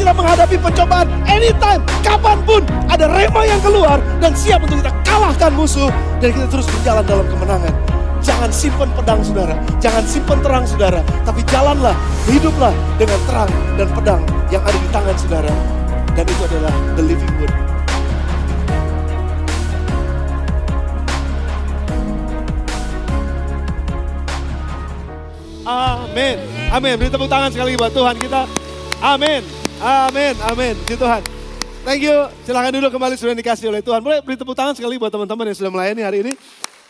kita menghadapi pencobaan anytime, kapanpun ada rema yang keluar dan siap untuk kita kalahkan musuh dan kita terus berjalan dalam kemenangan. Jangan simpan pedang saudara, jangan simpan terang saudara, tapi jalanlah, hiduplah dengan terang dan pedang yang ada di tangan saudara. Dan itu adalah the living word. Amin, amin. Beri tepuk tangan sekali lagi buat Tuhan kita. Amin, amin, amin. Puji Tuhan. Thank you. Silakan duduk kembali sudah dikasih oleh Tuhan. Boleh beri tepuk tangan sekali buat teman-teman yang sudah melayani hari ini.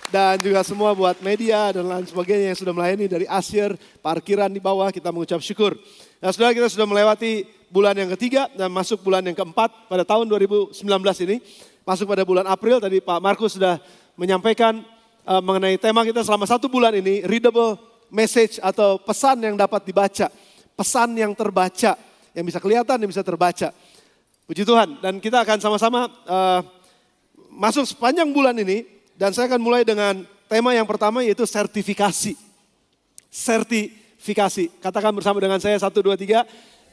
Dan juga semua buat media dan lain sebagainya yang sudah melayani dari Asyir, parkiran di bawah, kita mengucap syukur. Nah saudara, kita sudah melewati bulan yang ketiga dan masuk bulan yang keempat pada tahun 2019 ini. Masuk pada bulan April, tadi Pak Markus sudah menyampaikan mengenai tema kita selama 1 bulan ini, readable message atau pesan yang dapat dibaca. Pesan yang terbaca, yang bisa kelihatan, yang bisa terbaca. Puji Tuhan, dan kita akan sama-sama masuk sepanjang bulan ini. Dan saya akan mulai dengan tema yang pertama yaitu sertifikasi. Sertifikasi. Katakan bersama dengan saya 1, 2, 3.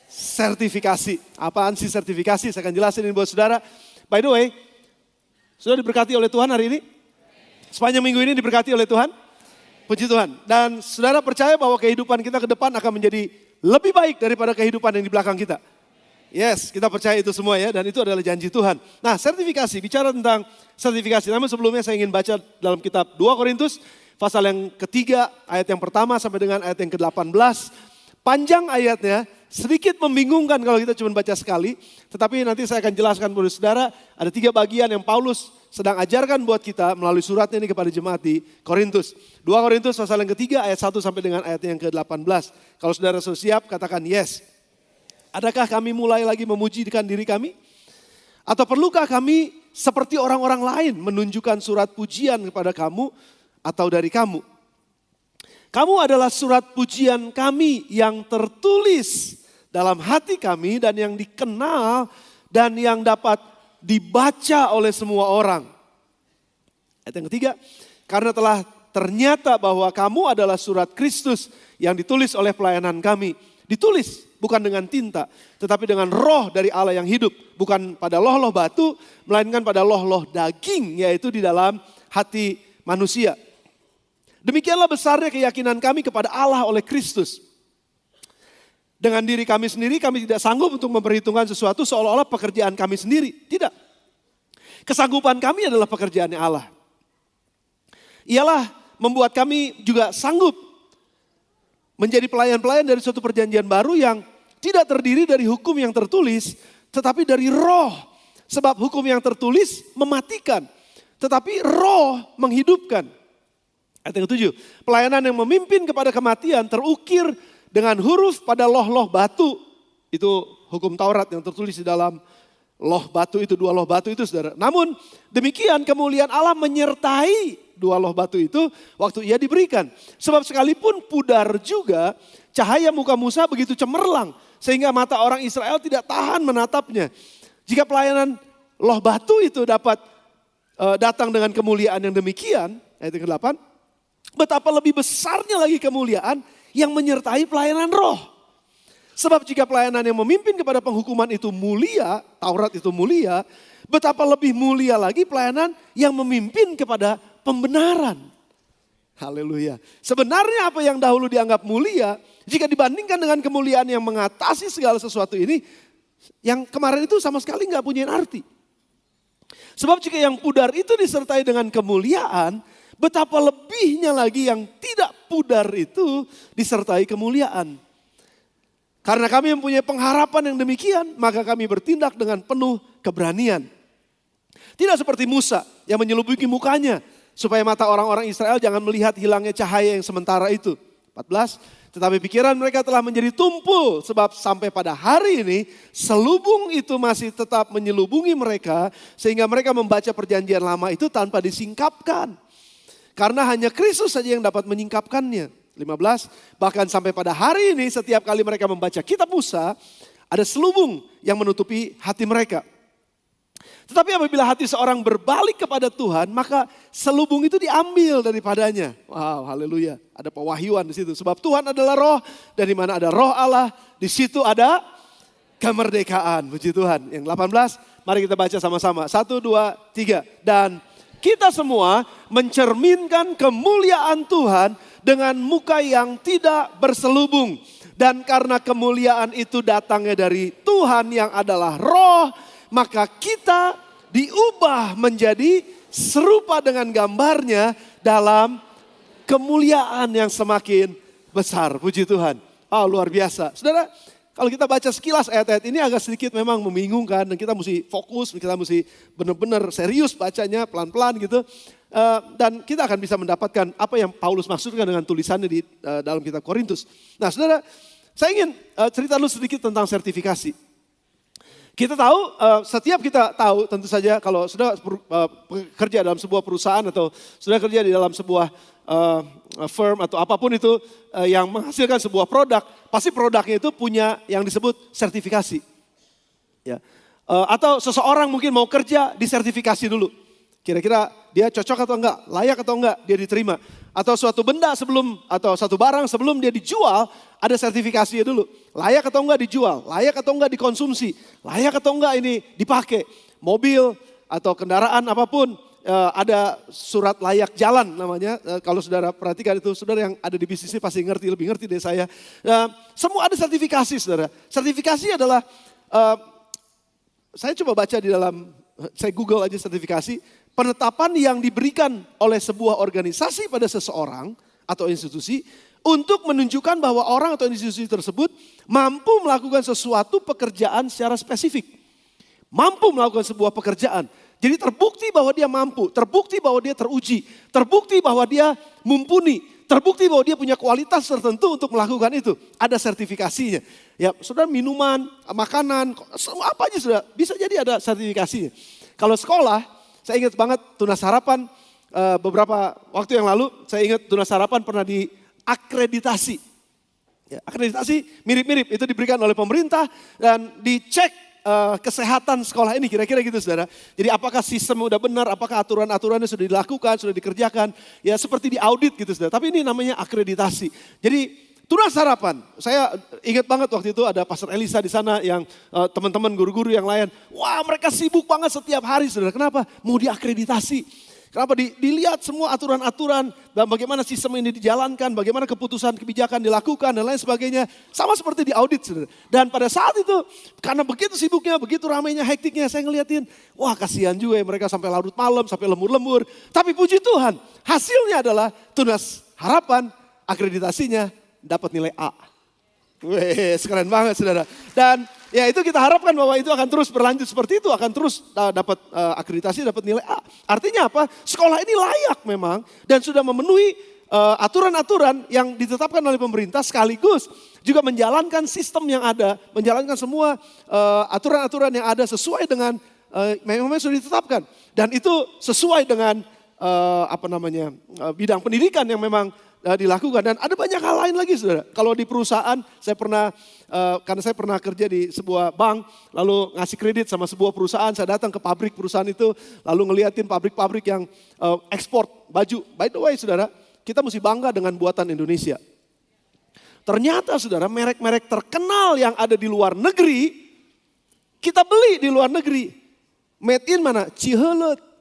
Sertifikasi. Apaan sih sertifikasi? Saya akan jelasin ini buat saudara. By the way, sudah diberkati oleh Tuhan hari ini? Sepanjang minggu ini diberkati oleh Tuhan? Puji Tuhan. Dan saudara percaya bahwa kehidupan kita ke depan akan menjadi lebih baik daripada kehidupan yang di belakang kita? Yes, kita percaya itu semua ya, dan itu adalah janji Tuhan. Nah, sertifikasi, bicara tentang sertifikasi. Namun sebelumnya saya ingin baca dalam kitab 2 Korintus, pasal yang ketiga, ayat yang pertama sampai dengan ayat yang ke-18. Panjang ayatnya, sedikit membingungkan kalau kita cuma baca sekali. Tetapi nanti saya akan jelaskan kepada saudara, ada 3 bagian yang Paulus sedang ajarkan buat kita melalui suratnya ini kepada jemaat di Korintus. 2 Korintus pasal yang ketiga, ayat 1 sampai dengan ayat yang ke-18. Kalau saudara sudah siap, katakan yes. Adakah kami mulai lagi memujikan diri kami? Atau perlukah kami seperti orang-orang lain menunjukkan surat pujian kepada kamu atau dari kamu? Kamu adalah surat pujian kami yang tertulis dalam hati kami dan yang dikenal dan yang dapat dibaca oleh semua orang. Ayat yang ketiga, karena telah ternyata bahwa kamu adalah surat Kristus yang ditulis oleh pelayanan kami. Ditulis bukan dengan tinta, tetapi dengan roh dari Allah yang hidup. Bukan pada loh-loh batu, melainkan pada loh-loh daging, yaitu di dalam hati manusia. Demikianlah besarnya keyakinan kami kepada Allah oleh Kristus. Dengan diri kami sendiri, kami tidak sanggup untuk memperhitungkan sesuatu seolah-olah pekerjaan kami sendiri. Tidak. Kesanggupan kami adalah pekerjaannya Allah. Ialah membuat kami juga sanggup menjadi pelayan-pelayan dari suatu perjanjian baru yang tidak terdiri dari hukum yang tertulis, tetapi dari roh. Sebab hukum yang tertulis mematikan, tetapi roh menghidupkan. Ayat yang ke-7, pelayanan yang memimpin kepada kematian terukir dengan huruf pada loh-loh batu. Itu hukum Taurat yang tertulis di dalam loh batu itu, 2 loh batu itu saudara. Namun demikian kemuliaan Allah menyertai 2 loh batu itu waktu ia diberikan. Sebab sekalipun pudar juga, cahaya muka Musa begitu cemerlang sehingga mata orang Israel tidak tahan menatapnya. Jika pelayanan loh batu itu dapat datang dengan kemuliaan yang demikian, ayat yang ke-8, betapa lebih besarnya lagi kemuliaan yang menyertai pelayanan roh. Sebab jika pelayanan yang memimpin kepada penghukuman itu mulia, Taurat itu mulia, betapa lebih mulia lagi pelayanan yang memimpin kepada pembenaran. Haleluya. Sebenarnya apa yang dahulu dianggap mulia, jika dibandingkan dengan kemuliaan yang mengatasi segala sesuatu ini, yang kemarin itu sama sekali nggak punya arti. Sebab jika yang pudar itu disertai dengan kemuliaan, betapa lebihnya lagi yang tidak pudar itu disertai kemuliaan. Karena kami mempunyai pengharapan yang demikian, maka kami bertindak dengan penuh keberanian. Tidak seperti Musa yang menyelubuki mukanya, supaya mata orang-orang Israel jangan melihat hilangnya cahaya yang sementara itu. 14, tetapi pikiran mereka telah menjadi tumpul, sebab sampai pada hari ini selubung itu masih tetap menyelubungi mereka, sehingga mereka membaca perjanjian lama itu tanpa disingkapkan. Karena hanya Kristus saja yang dapat menyingkapkannya. 15, bahkan sampai pada hari ini setiap kali mereka membaca kitab Musa, ada selubung yang menutupi hati mereka. Tetapi apabila hati seorang berbalik kepada Tuhan, maka selubung itu diambil daripadanya. Wow, haleluya. Ada pewahyuan di situ. Sebab Tuhan adalah roh, dan di mana ada roh Allah, di situ ada kemerdekaan. Puji Tuhan. Yang 18, mari kita baca sama-sama. 1, 2, 3. Dan kita semua mencerminkan kemuliaan Tuhan dengan muka yang tidak berselubung. Dan karena kemuliaan itu datangnya dari Tuhan yang adalah roh, maka kita diubah menjadi serupa dengan gambarnya dalam kemuliaan yang semakin besar. Puji Tuhan. Oh, luar biasa. Saudara, kalau kita baca sekilas ayat-ayat ini agak sedikit memang membingungkan. Dan kita mesti fokus, kita mesti benar-benar serius bacanya pelan-pelan gitu. Dan kita akan bisa mendapatkan apa yang Paulus maksudkan dengan tulisannya di dalam kitab Korintus. Nah saudara, saya ingin cerita dulu sedikit tentang sertifikasi. Kita tahu, setiap kita tahu tentu saja kalau sudah bekerja dalam sebuah perusahaan atau sudah kerja di dalam sebuah firm atau apapun itu yang menghasilkan sebuah produk, pasti produknya itu punya yang disebut sertifikasi. Ya. Atau seseorang mungkin mau kerja disertifikasi dulu. Kira-kira dia cocok atau enggak, layak atau enggak dia diterima. Atau suatu benda sebelum, atau satu barang sebelum dia dijual, ada sertifikasinya dulu. Layak atau enggak dijual, layak atau enggak dikonsumsi, layak atau enggak ini dipakai. Mobil atau kendaraan apapun, ada surat layak jalan namanya. Kalau saudara perhatikan itu, saudara yang ada di bisnis ini pasti ngerti, lebih ngerti dari saya. Semua ada sertifikasi saudara. Sertifikasi adalah, saya coba baca di dalam, saya Google aja sertifikasi. Penetapan yang diberikan oleh sebuah organisasi pada seseorang atau institusi untuk menunjukkan bahwa orang atau institusi tersebut mampu melakukan sesuatu pekerjaan secara spesifik. Mampu melakukan sebuah pekerjaan. Jadi terbukti bahwa dia mampu, terbukti bahwa dia teruji, terbukti bahwa dia mumpuni, terbukti bahwa dia punya kualitas tertentu untuk melakukan itu. Ada sertifikasinya. Ya, saudara minuman, makanan, semua apa aja sudah bisa jadi ada sertifikasinya. Kalau sekolah, saya ingat banget Tunas Harapan beberapa waktu yang lalu, saya ingat Tunas Harapan pernah diakreditasi. Ya, akreditasi mirip-mirip, itu diberikan oleh pemerintah dan dicek kesehatan sekolah ini, kira-kira gitu saudara. Jadi apakah sistem udah benar, apakah aturan-aturannya sudah dilakukan, sudah dikerjakan. Ya seperti diaudit gitu saudara, tapi ini namanya akreditasi. Jadi Tunas Harapan, saya ingat banget waktu itu ada Pastor Elisa di sana yang teman-teman guru-guru yang lain. Wah mereka sibuk banget setiap hari saudara, kenapa? Mau diakreditasi. Kenapa? Dilihat semua aturan-aturan dan bagaimana sistem ini dijalankan, bagaimana keputusan kebijakan dilakukan dan lain sebagainya. Sama seperti diaudit saudara. Dan pada saat itu karena begitu sibuknya, begitu ramainya, hektiknya saya ngeliatin. Wah kasihan juga ya mereka sampai larut malam, sampai lembur-lembur. Tapi puji Tuhan hasilnya adalah Tunas Harapan akreditasinya dapat nilai A. Wih, keren banget saudara. Dan ya itu kita harapkan bahwa itu akan terus berlanjut seperti itu. Akan terus dapat akreditasi, dapat nilai A. Artinya apa? Sekolah ini layak memang. Dan sudah memenuhi aturan-aturan yang ditetapkan oleh pemerintah. Sekaligus juga menjalankan sistem yang ada. Menjalankan semua aturan-aturan yang ada sesuai dengan memang sudah ditetapkan. Dan itu sesuai dengan bidang pendidikan yang memang dilakukan. Dan ada banyak hal lain lagi saudara. Kalau di perusahaan saya pernah, karena saya pernah kerja di sebuah bank, lalu ngasih kredit sama sebuah perusahaan, saya datang ke pabrik perusahaan itu, lalu ngeliatin pabrik-pabrik yang ekspor baju. By the way saudara, kita mesti bangga dengan buatan Indonesia. Ternyata saudara, merek-merek terkenal yang ada di luar negeri, kita beli di luar negeri. Made in mana? Cihelet.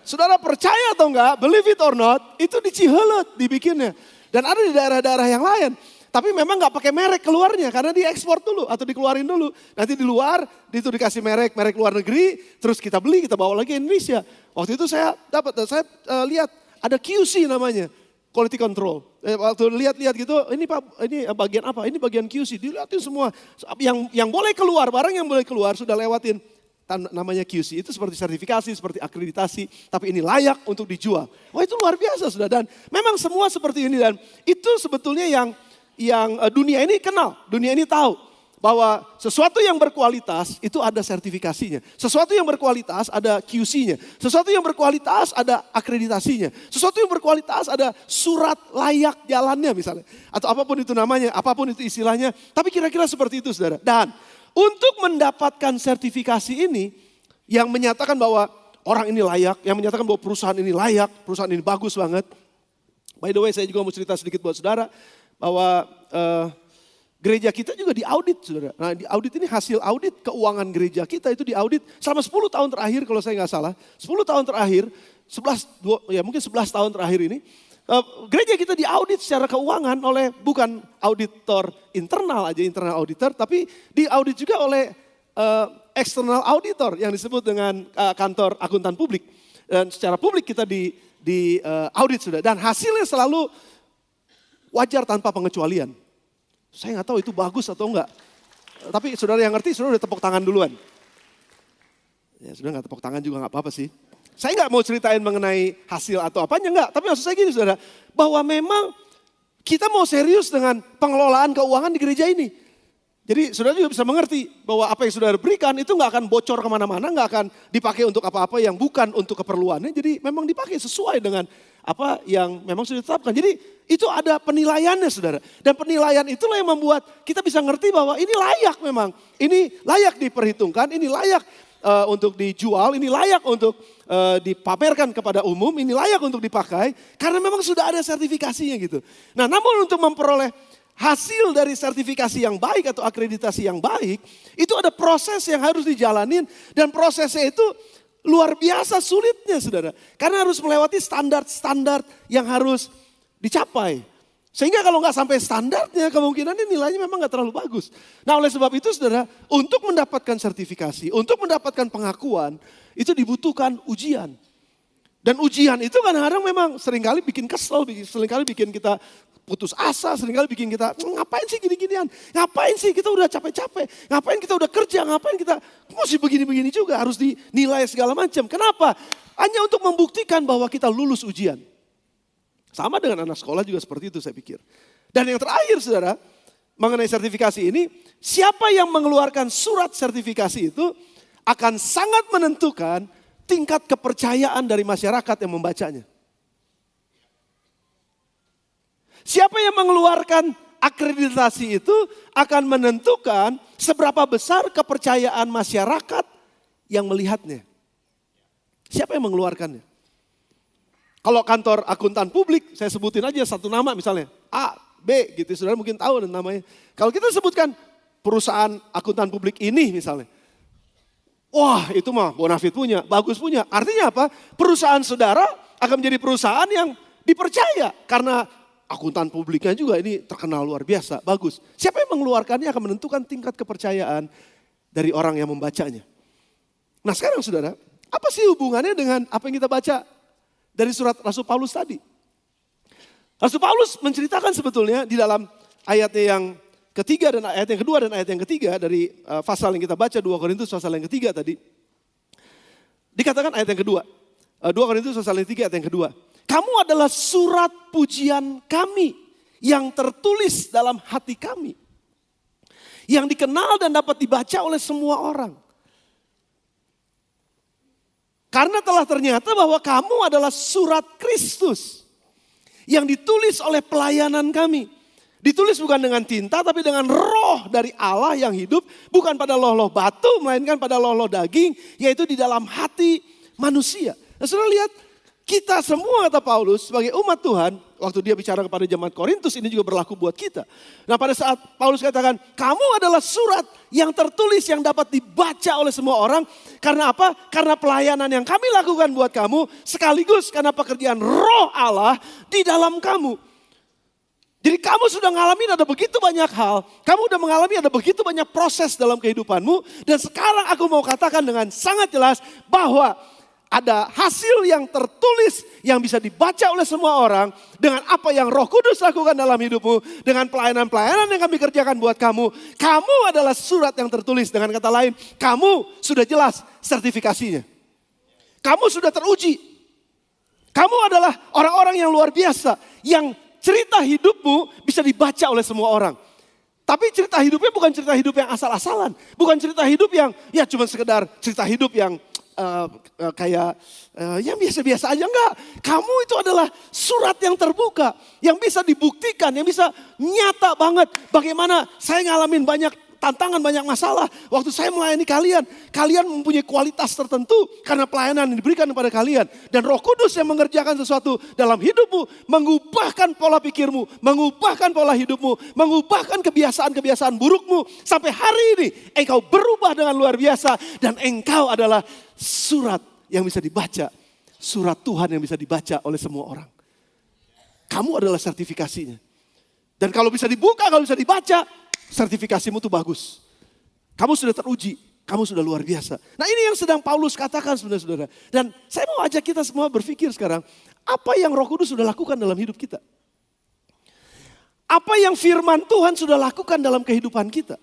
Saudara percaya atau enggak, believe it or not, itu di Cihelet dibikinnya. Dan ada di daerah-daerah yang lain. Tapi memang enggak pakai merek keluarnya, karena diekspor dulu atau dikeluarin dulu. Nanti di luar, itu dikasih merek luar negeri, terus kita beli, kita bawa lagi ke Indonesia. Waktu itu saya lihat ada QC namanya, quality control. Waktu lihat-lihat gitu, ini bagian apa? Ini bagian QC, dilihatin semua. Yang boleh keluar, barang yang boleh keluar sudah lewatin. Namanya QC, itu seperti sertifikasi, seperti akreditasi, tapi ini layak untuk dijual. Wah itu luar biasa sudah, dan memang semua seperti ini, dan itu sebetulnya yang dunia ini kenal, dunia ini tahu bahwa sesuatu yang berkualitas itu ada sertifikasinya, sesuatu yang berkualitas ada QC-nya, sesuatu yang berkualitas ada akreditasinya, sesuatu yang berkualitas ada surat layak jalannya misalnya, atau apapun itu namanya, apapun itu istilahnya, tapi kira-kira seperti itu saudara. Dan untuk mendapatkan sertifikasi ini yang menyatakan bahwa orang ini layak, yang menyatakan bahwa perusahaan ini layak, perusahaan ini bagus banget. By the way saya juga mau cerita sedikit buat saudara bahwa gereja kita juga diaudit, saudara. Nah, di audit ini hasil audit keuangan gereja kita itu diaudit selama 10 tahun terakhir kalau saya nggak salah. 10 tahun terakhir, mungkin 11 tahun terakhir ini. Gereja kita diaudit secara keuangan oleh bukan auditor internal aja, internal auditor, tapi diaudit juga oleh external auditor yang disebut dengan kantor akuntan publik. Dan secara publik kita di audit sudah. Dan hasilnya selalu wajar tanpa pengecualian. Saya nggak tahu itu bagus atau enggak. Tapi saudara yang ngerti, saudara udah tepuk tangan duluan. Ya saudara nggak tepuk tangan juga nggak apa-apa sih. Saya nggak mau ceritain mengenai hasil atau apanya, enggak. Tapi maksud saya gini saudara, bahwa memang kita mau serius dengan pengelolaan keuangan di gereja ini. Jadi saudara juga bisa mengerti bahwa apa yang saudara berikan itu nggak akan bocor kemana-mana, nggak akan dipakai untuk apa-apa yang bukan untuk keperluannya. Jadi memang dipakai sesuai dengan apa yang memang sudah ditetapkan. Jadi itu ada penilaiannya saudara. Dan penilaian itulah yang membuat kita bisa ngerti bahwa ini layak memang. Ini layak diperhitungkan, ini layak untuk dijual, ini layak untuk dipamerkan kepada umum, ini layak untuk dipakai. Karena memang sudah ada sertifikasinya gitu. Nah namun untuk memperoleh hasil dari sertifikasi yang baik atau akreditasi yang baik, itu ada proses yang harus dijalanin. Dan prosesnya itu luar biasa sulitnya saudara. Karena harus melewati standar-standar yang harus dicapai. Sehingga kalau nggak sampai standarnya kemungkinan ini nilainya memang nggak terlalu bagus. Nah oleh sebab itu saudara, untuk mendapatkan sertifikasi, untuk mendapatkan pengakuan, itu dibutuhkan ujian. Dan ujian itu kadang-kadang memang seringkali bikin kesel, seringkali bikin kita putus asa, seringkali bikin kita ngapain sih gini-ginian, ngapain sih kita udah capek-capek, ngapain kita udah kerja, ngapain kita masih begini-begini juga harus dinilai segala macam. Kenapa? Hanya untuk membuktikan bahwa kita lulus ujian. Sama dengan anak sekolah juga seperti itu saya pikir. Dan yang terakhir saudara, mengenai sertifikasi ini, siapa yang mengeluarkan surat sertifikasi itu akan sangat menentukan tingkat kepercayaan dari masyarakat yang membacanya. Siapa yang mengeluarkan akreditasi itu akan menentukan seberapa besar kepercayaan masyarakat yang melihatnya. Siapa yang mengeluarkannya? Kalau kantor akuntan publik, saya sebutin aja satu nama misalnya. A, B gitu, saudara mungkin tahu namanya. Kalau kita sebutkan perusahaan akuntan publik ini misalnya. Wah itu mah bonafit punya, bagus punya. Artinya apa? Perusahaan saudara akan menjadi perusahaan yang dipercaya. Karena akuntan publiknya juga ini terkenal luar biasa, bagus. Siapa yang mengeluarkannya akan menentukan tingkat kepercayaan dari orang yang membacanya. Nah sekarang saudara, apa sih hubungannya dengan apa yang kita baca dari surat Rasul Paulus tadi? Rasul Paulus menceritakan sebetulnya di dalam ayatnya yang ketiga dan ayat yang kedua dan ayat yang ketiga dari pasal yang kita baca 2 Korintus pasal yang ketiga tadi. Dikatakan ayat yang kedua. 2 Korintus pasal yang ketiga ayat yang kedua. Kamu adalah surat pujian kami yang tertulis dalam hati kami. Yang dikenal dan dapat dibaca oleh semua orang. Karena telah ternyata bahwa kamu adalah surat Kristus yang ditulis oleh pelayanan kami. Ditulis bukan dengan tinta tapi dengan roh dari Allah yang hidup. Bukan pada loh-loh batu melainkan pada loh-loh daging. Yaitu di dalam hati manusia. Nah saudara lihat, kita semua kata Paulus sebagai umat Tuhan. Waktu dia bicara kepada jemaat Korintus ini juga berlaku buat kita. Nah pada saat Paulus katakan kamu adalah surat yang tertulis yang dapat dibaca oleh semua orang. Karena apa? Karena pelayanan yang kami lakukan buat kamu sekaligus karena pekerjaan roh Allah di dalam kamu. Jadi kamu sudah mengalami ada begitu banyak hal. Kamu sudah mengalami ada begitu banyak proses dalam kehidupanmu. Dan sekarang aku mau katakan dengan sangat jelas bahwa ada hasil yang tertulis yang bisa dibaca oleh semua orang dengan apa yang Roh Kudus lakukan dalam hidupmu, dengan pelayanan-pelayanan yang kami kerjakan buat kamu. Kamu adalah surat yang tertulis, dengan kata lain, kamu sudah jelas sertifikasinya. Kamu sudah teruji. Kamu adalah orang-orang yang luar biasa yang cerita hidupmu bisa dibaca oleh semua orang. Tapi cerita hidupnya bukan cerita hidup yang asal-asalan, bukan cerita hidup yang ya cuma sekedar cerita hidup yang yang biasa-biasa aja, enggak. Kamu itu adalah surat yang terbuka, yang bisa dibuktikan, yang bisa nyata banget bagaimana saya ngalamin banyak tantangan, banyak masalah. Waktu saya melayani kalian, kalian mempunyai kualitas tertentu karena pelayanan yang diberikan kepada kalian. Dan Roh Kudus yang mengerjakan sesuatu dalam hidupmu, mengubahkan pola pikirmu, mengubahkan pola hidupmu, mengubahkan kebiasaan-kebiasaan burukmu. Sampai hari ini engkau berubah dengan luar biasa dan engkau adalah surat yang bisa dibaca. Surat Tuhan yang bisa dibaca oleh semua orang. Kamu adalah sertifikasinya. Dan kalau bisa dibuka, kalau bisa dibaca, sertifikasimu itu bagus. Kamu sudah teruji, kamu sudah luar biasa. Nah ini yang sedang Paulus katakan sebenarnya saudara. Dan saya mau ajak kita semua berpikir sekarang, apa yang Roh Kudus sudah lakukan dalam hidup kita? Apa yang firman Tuhan sudah lakukan dalam kehidupan kita?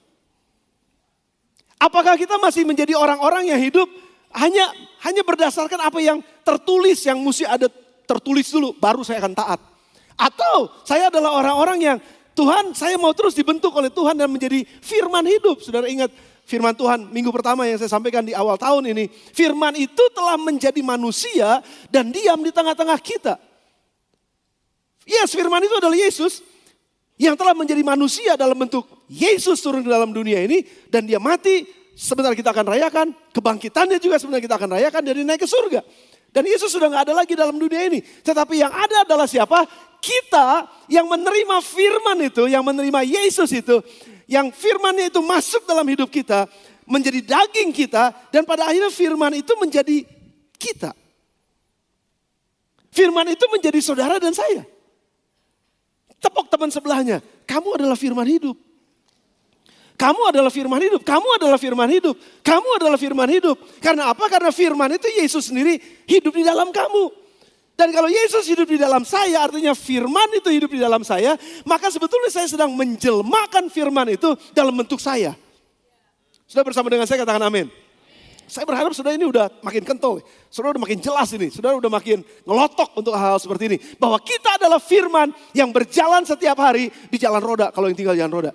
Apakah kita masih menjadi orang-orang yang hidup hanya berdasarkan apa yang tertulis, yang mesti ada tertulis dulu, baru saya akan taat. Atau saya adalah orang-orang yang Tuhan, saya mau terus dibentuk oleh Tuhan dan menjadi firman hidup. Saudara ingat firman Tuhan minggu pertama yang saya sampaikan di awal tahun ini. Firman itu telah menjadi manusia dan diam di tengah-tengah kita. Yes, firman itu adalah Yesus yang telah menjadi manusia dalam bentuk Yesus turun ke dalam dunia ini. Dan dia mati, sebentar kita akan rayakan. Kebangkitannya juga sebentar kita akan rayakan, dan dia naik ke surga. Dan Yesus sudah gak ada lagi dalam dunia ini. Tetapi yang ada adalah siapa? Kita yang menerima firman itu, yang menerima Yesus itu, yang firmannya itu masuk dalam hidup kita, menjadi daging kita, dan pada akhirnya firman itu menjadi kita. Firman itu menjadi saudara dan saya. Tepuk teman sebelahnya, kamu adalah firman hidup. Kamu adalah firman hidup, kamu adalah firman hidup, kamu adalah firman hidup. Karena apa? Karena firman itu Yesus sendiri hidup di dalam kamu. Dan kalau Yesus hidup di dalam saya, artinya firman itu hidup di dalam saya, maka sebetulnya saya sedang menjelmakan firman itu dalam bentuk saya. Sudah bersama dengan saya katakan amin. Saya berharap saudara ini udah makin kental, saudara udah makin jelas ini, saudara udah makin ngelotok untuk hal-hal seperti ini. Bahwa kita adalah firman yang berjalan setiap hari di jalan roda, kalau yang tinggal jalan roda.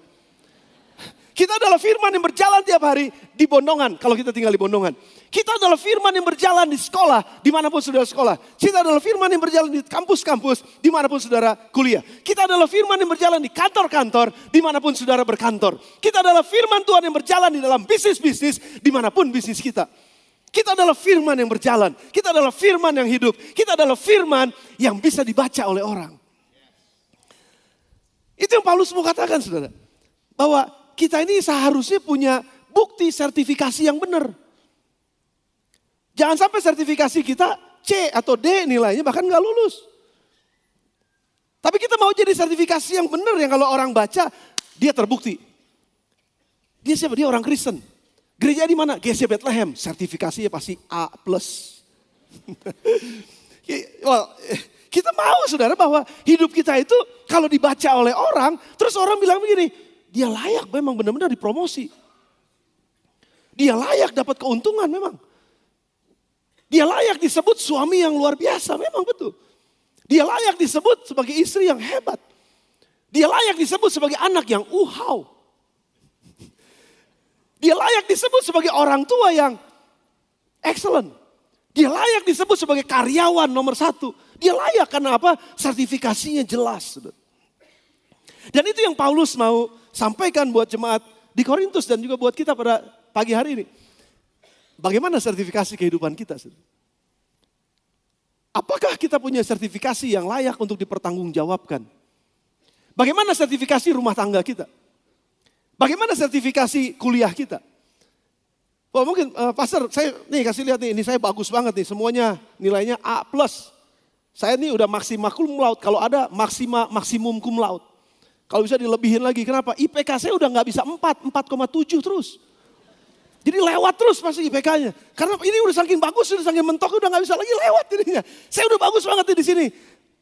Kita adalah firman yang berjalan tiap hari di Bondongan, kalau kita tinggal di Bondongan. Kita adalah firman yang berjalan di sekolah, dimanapun saudara sekolah. Kita adalah firman yang berjalan di kampus-kampus, dimanapun saudara kuliah. Kita adalah firman yang berjalan di kantor-kantor, dimanapun saudara berkantor. Kita adalah firman Tuhan yang berjalan di dalam bisnis-bisnis, dimanapun bisnis kita. Kita adalah firman yang berjalan, kita adalah firman yang hidup, kita adalah firman yang bisa dibaca oleh orang. Itu yang Paulus mau katakan saudara. Bahwa kita ini seharusnya punya bukti sertifikasi yang benar. Jangan sampai sertifikasi kita C atau D nilainya bahkan gak lulus. Tapi kita mau jadi sertifikasi yang benar yang kalau orang baca dia terbukti. Dia siapa? Dia orang Kristen. Gereja di mana? GC Bethlehem. Sertifikasinya pasti A+. Kita mau saudara bahwa hidup kita itu kalau dibaca oleh orang, terus orang bilang begini, dia layak memang benar-benar dipromosi. Dia layak dapat keuntungan memang. Dia layak disebut suami yang luar biasa, memang betul. Dia layak disebut sebagai istri yang hebat. Dia layak disebut sebagai anak yang uhau. Dia layak disebut sebagai orang tua yang excellent. Dia layak disebut sebagai karyawan nomor 1. Dia layak karena apa? Sertifikasinya jelas. Dan itu yang Paulus mau sampaikan buat jemaat di Korintus dan juga buat kita pada pagi hari ini. Bagaimana sertifikasi kehidupan kita? Apakah kita punya sertifikasi yang layak untuk dipertanggungjawabkan? Bagaimana sertifikasi rumah tangga kita? Bagaimana sertifikasi kuliah kita? Oh, mungkin pastor, saya nih kasih lihat nih, ini saya bagus banget nih, semuanya nilainya A+. Saya nih udah maksimal cum laude, kalau ada maksimum cum laude. Kalau bisa dilebihin lagi, kenapa? IPK saya udah gak bisa 4,7 terus. Jadi lewat terus pasti IPK-nya. Karena ini udah saking bagus, udah saking mentok, udah gak bisa lagi lewat jadinya. Saya udah bagus banget nih di sini.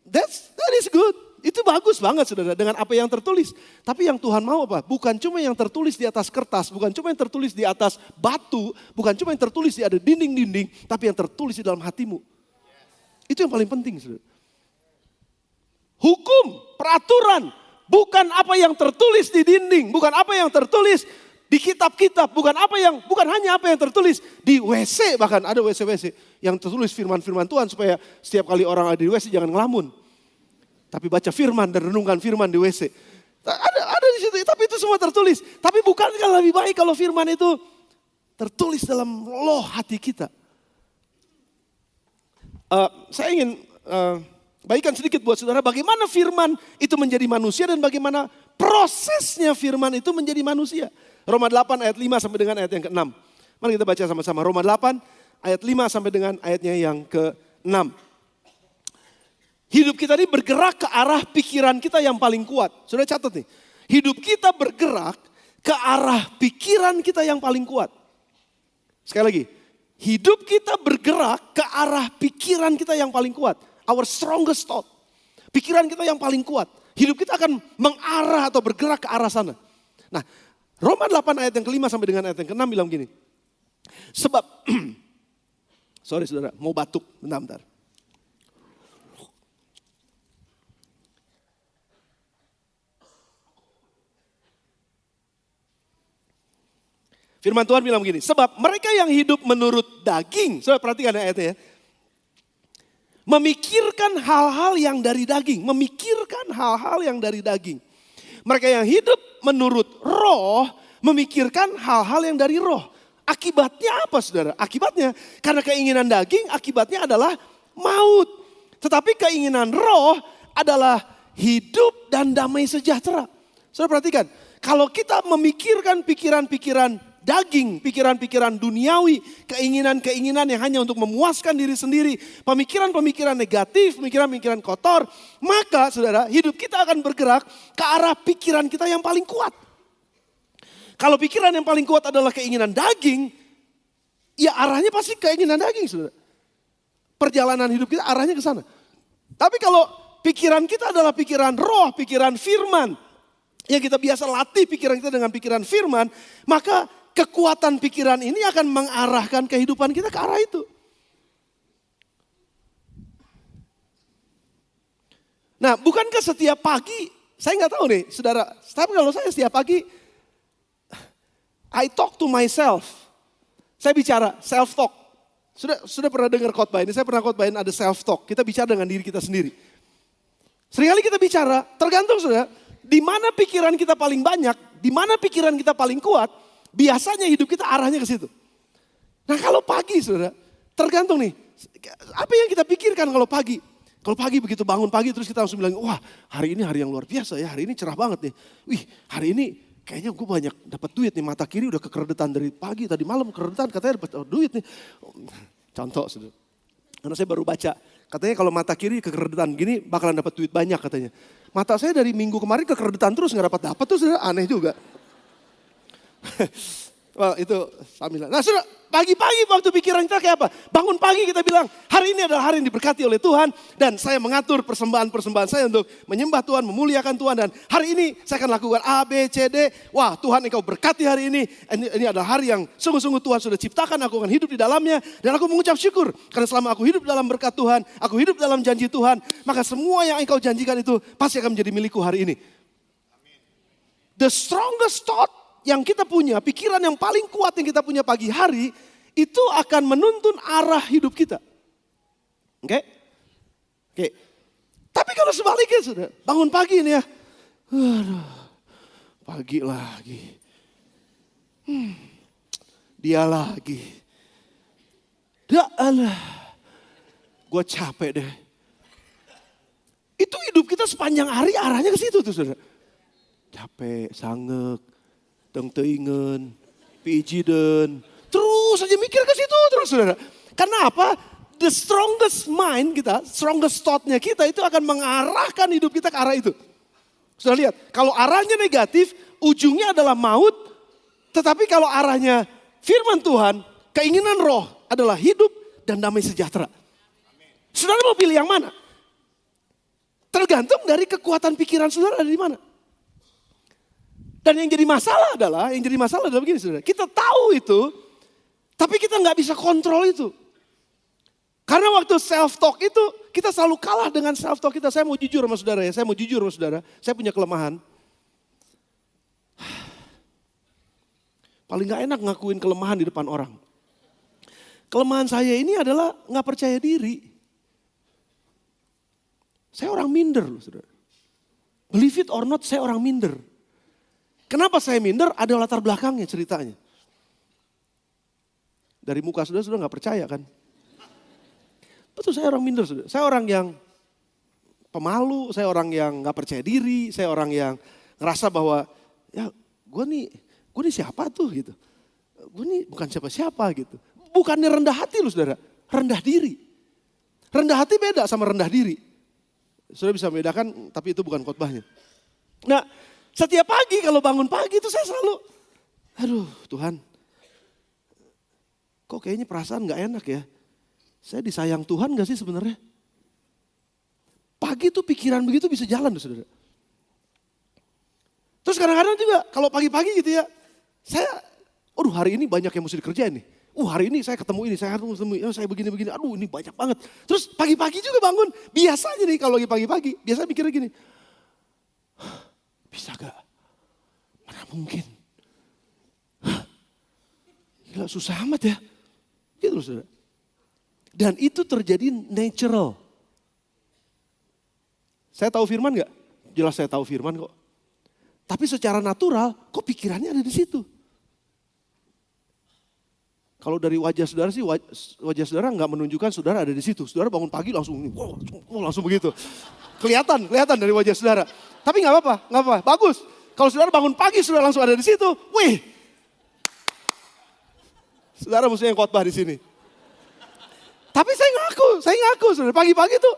That is good. Itu bagus banget saudara dengan apa yang tertulis. Tapi yang Tuhan mau apa? Bukan cuma yang tertulis di atas kertas, bukan cuma yang tertulis di atas batu, bukan cuma yang tertulis di ada dinding-dinding, tapi yang tertulis di dalam hatimu. Itu yang paling penting saudara. Hukum, peraturan, bukan apa yang tertulis di dinding, bukan apa yang tertulis di kitab-kitab, bukan hanya apa yang tertulis di WC, bahkan ada WC yang tertulis firman-firman Tuhan supaya setiap kali orang ada di WC jangan ngelamun. Tapi baca firman dan renungkan firman di WC. Ada di situ Tapi itu semua tertulis. Tapi bukankah lebih baik kalau firman itu tertulis dalam loh hati kita? Saya ingin bagikan sedikit buat saudara bagaimana firman itu menjadi manusia dan bagaimana prosesnya firman itu menjadi manusia. Roma 8 ayat 5 sampai dengan ayat yang ke-6. Mari kita baca sama-sama. Roma 8 ayat 5 sampai dengan ayatnya yang ke-6. Hidup kita ini bergerak ke arah pikiran kita yang paling kuat. Sudah catat nih. Hidup kita bergerak ke arah pikiran kita yang paling kuat. Sekali lagi. Hidup kita bergerak ke arah pikiran kita yang paling kuat. Our strongest thought. Pikiran kita yang paling kuat. Hidup kita akan mengarah atau bergerak ke arah sana. Nah, Roma 8 ayat yang ke-5 sampai dengan ayat yang ke-6 bilang gini. Sebab, sorry saudara, mau batuk, bentar. Firman Tuhan bilang begini, sebab mereka yang hidup menurut daging, saudara perhatikan ayatnya ya. Memikirkan hal-hal yang dari daging, memikirkan hal-hal yang dari daging. Mereka yang hidup menurut roh, memikirkan hal-hal yang dari roh. Akibatnya apa saudara? Akibatnya karena keinginan daging, akibatnya adalah maut. Tetapi keinginan roh adalah hidup dan damai sejahtera. Saudara perhatikan, kalau kita memikirkan pikiran-pikiran daging, pikiran-pikiran duniawi, keinginan-keinginan yang hanya untuk memuaskan diri sendiri, pemikiran-pemikiran negatif, pemikiran-pemikiran kotor, maka saudara hidup kita akan bergerak ke arah pikiran kita yang paling kuat. Kalau pikiran yang paling kuat adalah keinginan daging, ya arahnya pasti keinginan daging saudara. Perjalanan hidup kita arahnya ke sana. Tapi kalau pikiran kita adalah pikiran roh, pikiran firman, yang kita biasa latih pikiran kita dengan pikiran firman, maka kekuatan pikiran ini akan mengarahkan kehidupan kita ke arah itu. Nah, bukankah setiap pagi, saya nggak tahu nih saudara, tapi kalau saya setiap pagi, I talk to myself. Saya bicara self-talk. Sudah pernah dengar khotbah ini, saya pernah khotbahin ada self-talk. Kita bicara dengan diri kita sendiri. Seringkali kita bicara, tergantung saudara, di mana pikiran kita paling banyak, di mana pikiran kita paling kuat, biasanya hidup kita arahnya ke situ. Nah kalau pagi saudara, tergantung nih, apa yang kita pikirkan kalau pagi? Kalau pagi begitu bangun pagi terus kita langsung bilang, wah hari ini hari yang luar biasa ya, hari ini cerah banget nih. Wih hari ini kayaknya gue banyak dapat duit nih, mata kiri udah kekerdetan dari pagi, tadi malam kekerdetan katanya dapat duit nih. Contoh saudara, karena saya baru baca, katanya kalau mata kiri kekerdetan gini bakalan dapat duit banyak katanya. Mata saya dari minggu kemarin kekerdetan terus gak dapat tuh saudara, aneh juga. Well, itu sambil. Nah saudara, pagi-pagi waktu pikiran kita kayak apa? Bangun pagi kita bilang, hari ini adalah hari yang diberkati oleh Tuhan. Dan saya mengatur persembahan-persembahan saya untuk menyembah Tuhan, memuliakan Tuhan. Dan hari ini saya akan lakukan A, B, C, D. Wah Tuhan engkau berkati hari ini. Ini adalah hari yang sungguh-sungguh Tuhan sudah ciptakan. Aku akan hidup di dalamnya. Dan aku mengucap syukur. Karena selama aku hidup dalam berkat Tuhan, aku hidup dalam janji Tuhan. Maka semua yang engkau janjikan itu pasti akan menjadi milikku hari ini. The strongest thought yang kita punya, pikiran yang paling kuat yang kita punya pagi hari, itu akan menuntun arah hidup kita. Oke? Tapi kalau sebaliknya sudah, bangun pagi ini ya, aduh, pagi lagi, dia lagi, gue capek deh. Itu hidup kita sepanjang hari arahnya ke situ tuh saudara. Capek, sangek. Teng-tengen, pijiden, terus aja mikir ke situ terus saudara. Karena apa? The strongest mind kita, strongest thought-nya kita itu akan mengarahkan hidup kita ke arah itu. Sudah lihat, kalau arahnya negatif, ujungnya adalah maut. Tetapi kalau arahnya firman Tuhan, keinginan roh adalah hidup dan damai sejahtera. Saudara mau pilih yang mana? Tergantung dari kekuatan pikiran saudara ada di mana. Dan yang jadi masalah adalah begini saudara. Kita tahu itu, tapi kita nggak bisa kontrol itu. Karena waktu self-talk itu, kita selalu kalah dengan self-talk kita. Saya mau jujur sama saudara ya, saya punya kelemahan. Paling nggak enak ngakuin kelemahan di depan orang. Kelemahan saya ini adalah nggak percaya diri. Saya orang minder loh saudara. Believe it or not, saya orang minder. Kenapa saya minder? Ada latar belakangnya ceritanya. Dari muka sudah nggak percaya kan? Betul, saya orang minder sudah. Saya orang yang pemalu, saya orang yang nggak percaya diri, saya orang yang ngerasa bahwa ya gue nih siapa tuh gitu. Gue nih bukan siapa-siapa gitu. Bukannya rendah hati loh saudara, rendah diri. Rendah hati beda sama rendah diri. Saudara bisa membedakan, tapi itu bukan khotbahnya. Nah, setiap pagi kalau bangun pagi itu saya selalu, aduh Tuhan, kok kayaknya perasaan gak enak ya. Saya disayang Tuhan gak sih sebenarnya? Pagi itu pikiran begitu bisa jalan saudara. Terus kadang-kadang juga kalau pagi-pagi gitu ya, saya, aduh hari ini banyak yang mesti dikerjain nih. Hari ini saya ketemu ini, saya begini-begini, aduh ini banyak banget. Terus pagi-pagi juga bangun, biasanya nih kalau lagi pagi-pagi, biasa mikirnya gini, bisa gak? Mana mungkin? Gila susah amat ya. Gitu loh saudara. Dan itu terjadi natural. Saya tahu firman gak? Jelas saya tahu firman kok. Tapi secara natural, kok pikirannya ada di situ. Kalau dari wajah saudara sih, wajah saudara nggak menunjukkan saudara ada di situ. Saudara bangun pagi langsung, langsung begitu. Kelihatan dari wajah saudara. Tapi nggak apa-apa, bagus. Kalau saudara bangun pagi saudara langsung ada di situ, wih. Saudara mesti yang khotbah di sini. Tapi saya ngaku, saudara. Pagi-pagi tuh,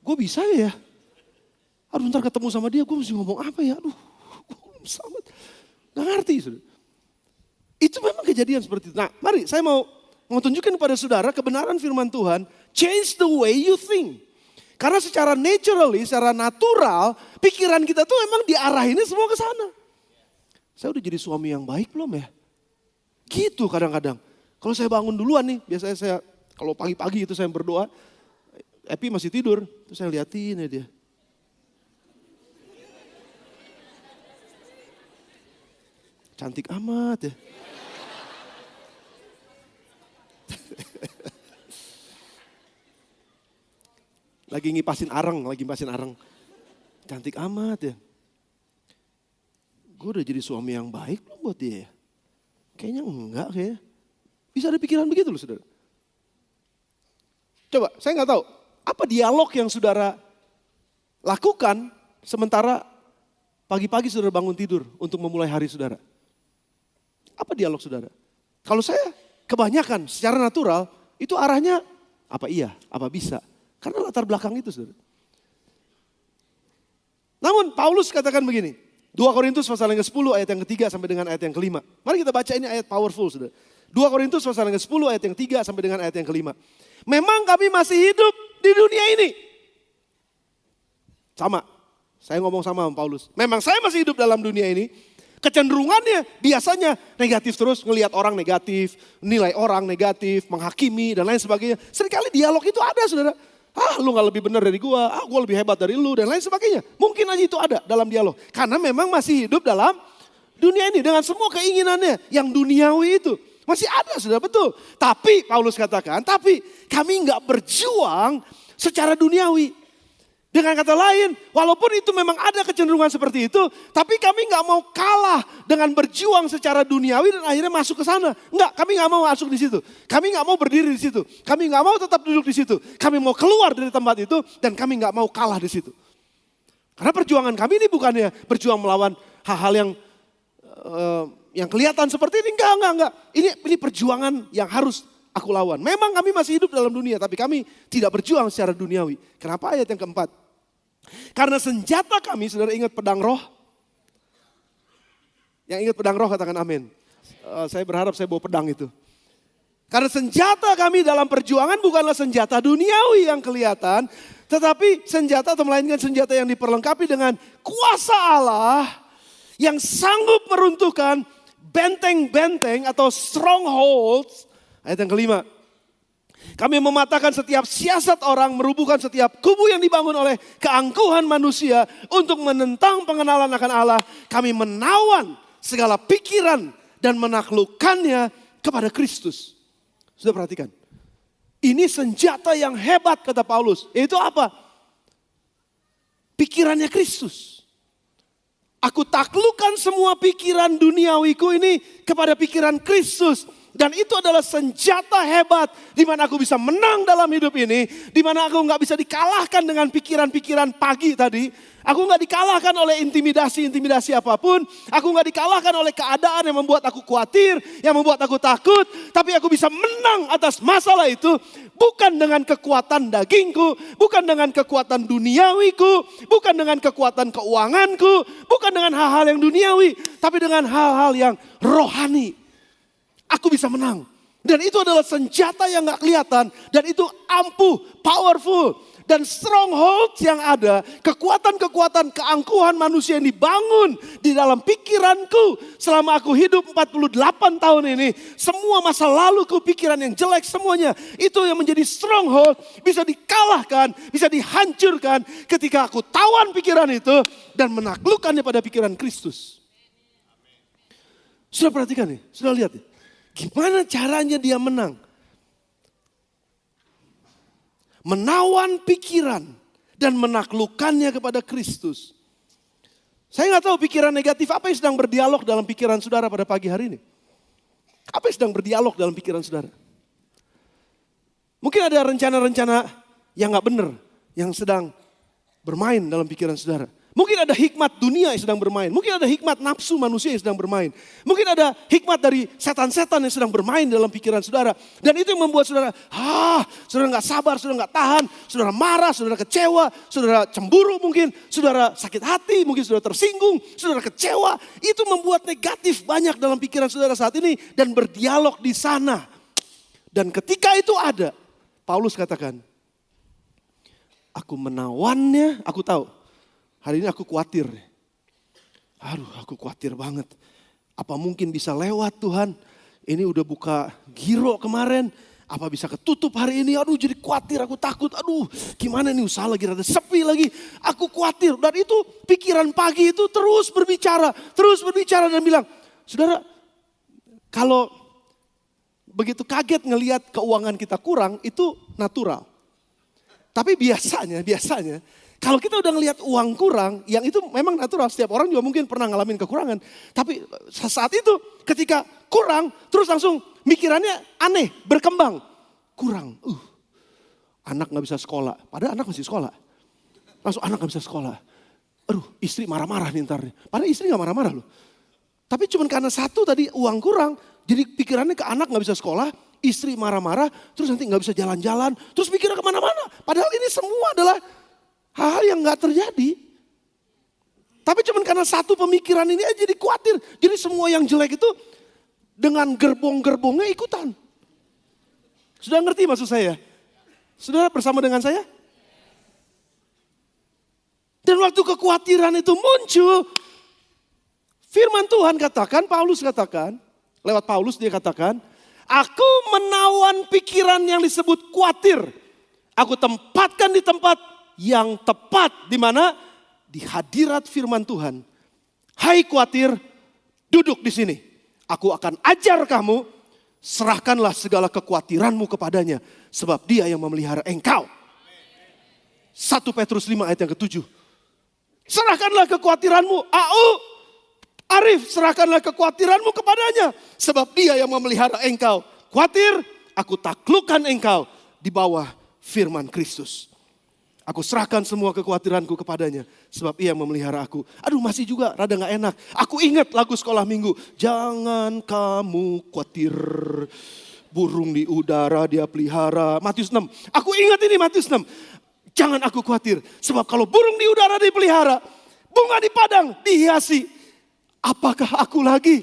gue bisa ya. Aduh ntar ketemu sama dia, gue mesti ngomong apa ya. Aduh, gue sangat nggak ngerti saudara. Itu memang kejadian seperti itu. Nah mari saya mau tunjukkan kepada saudara kebenaran firman Tuhan. Change the way you think. Karena secara naturally, secara natural, pikiran kita tuh emang diarahinnya semua ke sana. Saya udah jadi suami yang baik belum ya? Gitu kadang-kadang. Kalau saya bangun duluan nih, biasanya saya kalau pagi-pagi itu saya berdoa. Epi masih tidur, terus saya liatin ya dia. Cantik amat ya. Lagi ngipasin areng. Cantik amat ya. Gue udah jadi suami yang baik belum buat dia ya? Kayaknya enggak kayaknya. Bisa ada pikiran begitu loh saudara. Coba saya gak tahu. Apa dialog yang saudara lakukan sementara pagi-pagi saudara bangun tidur untuk memulai hari saudara? Apa dialog saudara? Kalau saya kebanyakan secara natural itu arahnya apa iya, apa bisa. Karena latar belakang itu saudara. Namun Paulus katakan begini. 2 Korintus pasal yang ke-10 ayat yang ke-3 sampai dengan ayat yang ke-5. Mari kita baca ini ayat powerful saudara. 2 Korintus pasal yang ke-10 ayat yang 3 sampai dengan ayat yang ke-5. Memang kami masih hidup di dunia ini. Sama. Saya ngomong sama Paulus. Memang saya masih hidup dalam dunia ini. Kecenderungannya biasanya negatif terus, ngelihat orang negatif, nilai orang negatif, menghakimi dan lain sebagainya. Seringkali dialog itu ada saudara. Lu gak lebih benar dari gua, gua lebih hebat dari lu dan lain sebagainya. Mungkin aja itu ada dalam dialog. Karena memang masih hidup dalam dunia ini dengan semua keinginannya yang duniawi itu. Masih ada sudah betul. Tapi Paulus katakan, tapi kami gak berjuang secara duniawi. Dengan kata lain, walaupun itu memang ada kecenderungan seperti itu, tapi kami nggak mau kalah dengan berjuang secara duniawi dan akhirnya masuk ke sana. Enggak, kami nggak mau masuk di situ. Kami nggak mau berdiri di situ. Kami nggak mau tetap duduk di situ. Kami mau keluar dari tempat itu dan kami nggak mau kalah di situ. Karena perjuangan kami ini bukannya berjuang melawan hal-hal yang kelihatan seperti ini. Enggak. Ini perjuangan yang harus aku lawan. Memang kami masih hidup dalam dunia, tapi kami tidak berjuang secara duniawi. Kenapa ayat yang keempat? Karena senjata kami, saudara ingat pedang roh? Yang ingat pedang roh katakan amin. Saya berharap saya bawa pedang itu. Karena senjata kami dalam perjuangan bukanlah senjata duniawi yang kelihatan. Tetapi senjata atau melainkan senjata yang diperlengkapi dengan kuasa Allah. Yang sanggup meruntuhkan benteng-benteng atau strongholds. Ayat yang kelima. Kami mematahkan setiap siasat orang, merubuhkan setiap kubu yang dibangun oleh keangkuhan manusia untuk menentang pengenalan akan Allah. Kami menawan segala pikiran dan menaklukkannya kepada Kristus. Sudah perhatikan. Ini senjata yang hebat kata Paulus. Yaitu apa? Pikirannya Kristus. Aku taklukkan semua pikiran duniawiku ini kepada pikiran Kristus. Dan itu adalah senjata hebat di mana aku bisa menang dalam hidup ini. Di mana aku nggak bisa dikalahkan dengan pikiran-pikiran pagi tadi. Aku nggak dikalahkan oleh intimidasi apapun. Aku nggak dikalahkan oleh keadaan yang membuat aku khawatir, yang membuat aku takut. Tapi aku bisa menang atas masalah itu. Bukan dengan kekuatan dagingku, bukan dengan kekuatan duniawiku, bukan dengan kekuatan keuanganku, bukan dengan hal-hal yang duniawi. Tapi dengan hal-hal yang rohani. Aku bisa menang. Dan itu adalah senjata yang gak kelihatan. Dan itu ampuh, powerful. Dan stronghold yang ada, kekuatan-kekuatan keangkuhan manusia yang dibangun di dalam pikiranku. Selama aku hidup 48 tahun ini. Semua masa laluku, pikiran yang jelek semuanya. Itu yang menjadi stronghold, bisa dikalahkan, bisa dihancurkan ketika aku tawan pikiran itu. Dan menaklukkannya pada pikiran Kristus. Sudah perhatikan nih, sudah lihat nih. Gimana caranya dia menang? Menawan pikiran dan menaklukkannya kepada Kristus. Saya nggak tahu pikiran negatif apa yang sedang berdialog dalam pikiran saudara pada pagi hari ini. Apa yang sedang berdialog dalam pikiran saudara? Mungkin ada rencana-rencana yang nggak benar yang sedang bermain dalam pikiran saudara. Mungkin ada hikmat dunia yang sedang bermain. Mungkin ada hikmat nafsu manusia yang sedang bermain. Mungkin ada hikmat dari setan-setan yang sedang bermain dalam pikiran saudara. Dan itu yang membuat saudara, saudara gak sabar, saudara gak tahan. Saudara marah, saudara kecewa, saudara cemburu mungkin. Saudara sakit hati, mungkin saudara tersinggung, saudara kecewa. Itu membuat negatif banyak dalam pikiran saudara saat ini. Dan berdialog di sana. Dan ketika itu ada, Paulus katakan, aku menawannya, aku tahu. Hari ini aku khawatir. Aku khawatir banget. Apa mungkin bisa lewat Tuhan? Ini udah buka giro kemarin. Apa bisa ketutup hari ini? Jadi khawatir, aku takut. Gimana nih usaha lagi rada sepi lagi. Aku khawatir. Dan itu pikiran pagi itu terus berbicara dan bilang, saudara, kalau begitu kaget ngelihat keuangan kita kurang, itu natural. Tapi biasanya kalau kita udah ngelihat uang kurang, yang itu memang natural. Setiap orang juga mungkin pernah ngalamin kekurangan. Tapi saat itu ketika kurang, terus langsung mikirannya aneh, berkembang. Kurang, anak gak bisa sekolah. Padahal anak masih sekolah. Langsung anak gak bisa sekolah. Istri marah-marah nih ntar. Padahal istri gak marah-marah loh. Tapi cuma karena satu tadi uang kurang, jadi pikirannya ke anak gak bisa sekolah, istri marah-marah, terus nanti gak bisa jalan-jalan, terus mikirnya kemana-mana. Padahal ini semua adalah hal yang gak terjadi. Tapi cuma karena satu pemikiran ini aja jadi khawatir. Jadi semua yang jelek itu dengan gerbong-gerbongnya ikutan. Sudah ngerti maksud saya? Sudah bersama dengan saya? Dan waktu kekhawatiran itu muncul, firman Tuhan katakan, Paulus katakan, lewat Paulus dia katakan, aku menawan pikiran yang disebut khawatir. Aku tempatkan di tempat yang tepat, di mana di hadirat firman Tuhan. Hai khawatir, duduk di sini. Aku akan ajar kamu, serahkanlah segala kekhawatiranmu kepadanya, sebab Dia yang memelihara engkau. 1 Petrus 5 ayat yang ke-7. Serahkanlah kekhawatiranmu, Arif, serahkanlah kekhawatiranmu kepadanya, sebab Dia yang memelihara engkau. Khawatir, aku taklukkan engkau di bawah firman Kristus. Aku serahkan semua kekhawatiranku kepadanya. Sebab Ia memelihara aku. Masih juga rada gak enak. Aku ingat lagu sekolah minggu. Jangan kamu khawatir. Burung di udara Dia pelihara. Matius 6. Aku ingat ini Matius 6. Jangan aku khawatir. Sebab kalau burung di udara dipelihara. Bunga di padang dihiasi. Apakah aku lagi?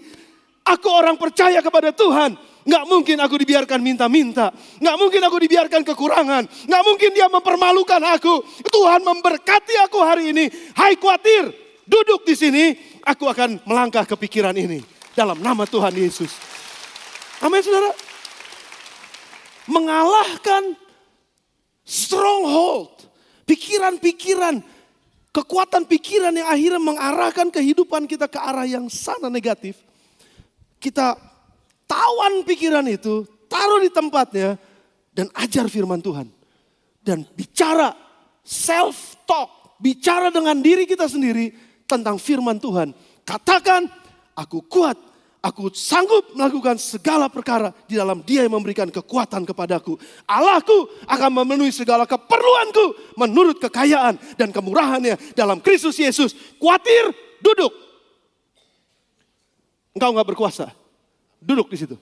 Aku orang percaya kepada Tuhan. Gak mungkin aku dibiarkan minta-minta. Gak mungkin aku dibiarkan kekurangan. Gak mungkin Dia mempermalukan aku. Tuhan memberkati aku hari ini. Hai khawatir, duduk di sini. Aku akan melangkah ke pikiran ini. Dalam nama Tuhan Yesus. Amin saudara. Mengalahkan stronghold. Pikiran-pikiran. Kekuatan pikiran yang akhirnya mengarahkan kehidupan kita ke arah yang sana negatif. Kita tawan pikiran itu, taruh di tempatnya, dan ajar firman Tuhan. Dan bicara self-talk, bicara dengan diri kita sendiri, tentang firman Tuhan. Katakan, aku kuat, aku sanggup melakukan segala perkara di dalam Dia yang memberikan kekuatan kepadaku. Allahku akan memenuhi segala keperluanku menurut kekayaan dan kemurahannya dalam Kristus Yesus. Khawatir, duduk. Engkau gak berkuasa, duduk di situ.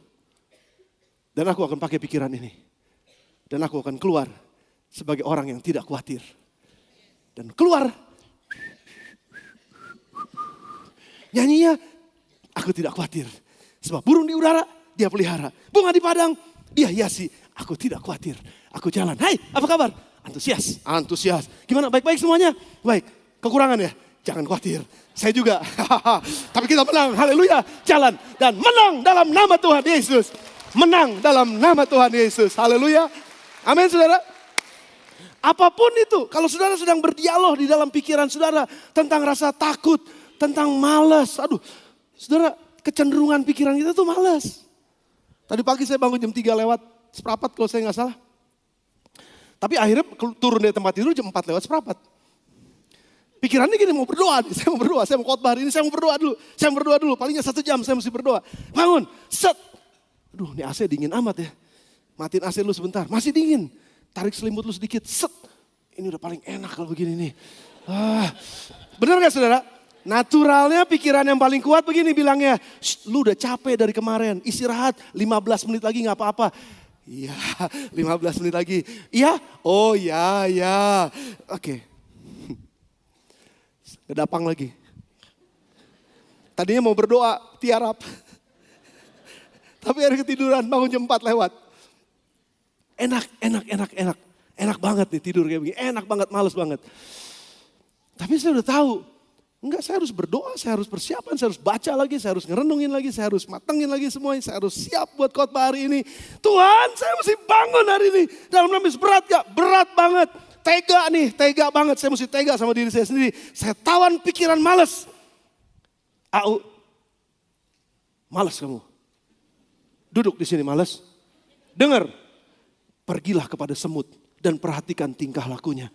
Dan aku akan pakai pikiran ini. Dan aku akan keluar sebagai orang yang tidak khawatir. Dan keluar. Nyanyinya, aku tidak khawatir. Sebab burung di udara, Dia pelihara. Bunga di padang, Dia hiasi. Aku tidak khawatir. Aku jalan. Hai, apa kabar? Antusias. Antusias. Gimana? Baik-baik semuanya? Baik. Kekurangan ya? Jangan khawatir. Saya juga. Tapi kita menang. Haleluya. Jalan. Dan menang dalam nama Tuhan Yesus. Menang dalam nama Tuhan Yesus. Haleluya. Amin, saudara. Apapun itu. Kalau saudara sedang berdialog di dalam pikiran saudara. Tentang rasa takut. Tentang malas. Aduh, saudara, kecenderungan pikiran kita tuh malas. Tadi pagi saya bangun jam 3 lewat seperempat kalau saya nggak salah. Tapi akhirnya turun dari tempat tidur jam 4 lewat seperempat. Pikirannya gini, mau berdoa. Saya mau berdoa, saya mau khotbah hari ini, saya mau berdoa dulu. Saya mau berdoa dulu, palingnya 1 jam saya mesti berdoa. Bangun, set. Aduh, ini AC dingin amat ya. Matiin AC dulu sebentar, masih dingin. Tarik selimut lu sedikit, set. Ini udah paling enak kalau begini nih. Benar gak saudara? Naturalnya pikiran yang paling kuat begini bilangnya, lu udah capek dari kemarin, istirahat 15 menit lagi gak apa-apa. Iya, 15 menit lagi. Iya? Oh ya, ya. Oke. Kedapang lagi. Tadinya mau berdoa, tiarap. Tapi hari ketiduran, bangun jam 4 lewat. Enak. Enak banget nih tidur kayak begini, enak banget, males banget. Tapi saya udah tahu. Enggak, saya harus berdoa, saya harus persiapan, saya harus baca lagi, saya harus ngerenungin lagi, saya harus matengin lagi semuanya, saya harus siap buat khotbah hari ini. Tuhan, saya mesti bangun hari ini. Dalam namis berat gak? Berat banget. Tega banget. Saya mesti tega sama diri saya sendiri. Saya tawan pikiran males. Males kamu. Duduk di sini males. Dengar, pergilah kepada semut dan perhatikan tingkah lakunya.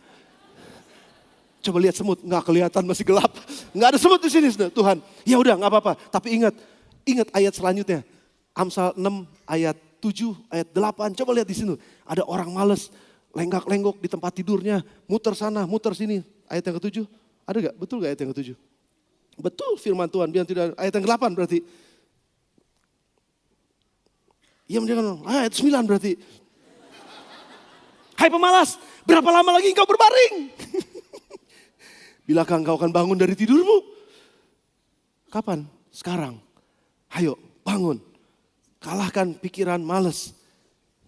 Coba lihat semut, nggak kelihatan, masih gelap. Nggak ada semut di sini, Tuhan. Ya udah, nggak apa-apa. Tapi ingat ayat selanjutnya. Amsal 6 ayat 7, ayat 8. Coba lihat di sini. Ada orang males, lenggak-lenggok di tempat tidurnya. Muter sana, muter sini. Ayat yang ke-7. Ada nggak? Betul nggak ayat yang ke-7? Betul firman Tuhan. Biar tidak, ayat yang ke-8 berarti. Iya, ayat 9 berarti. Hai pemalas, berapa lama lagi engkau berbaring? Bilakah engkau akan bangun dari tidurmu? Kapan? Sekarang. Ayo bangun. Kalahkan pikiran malas.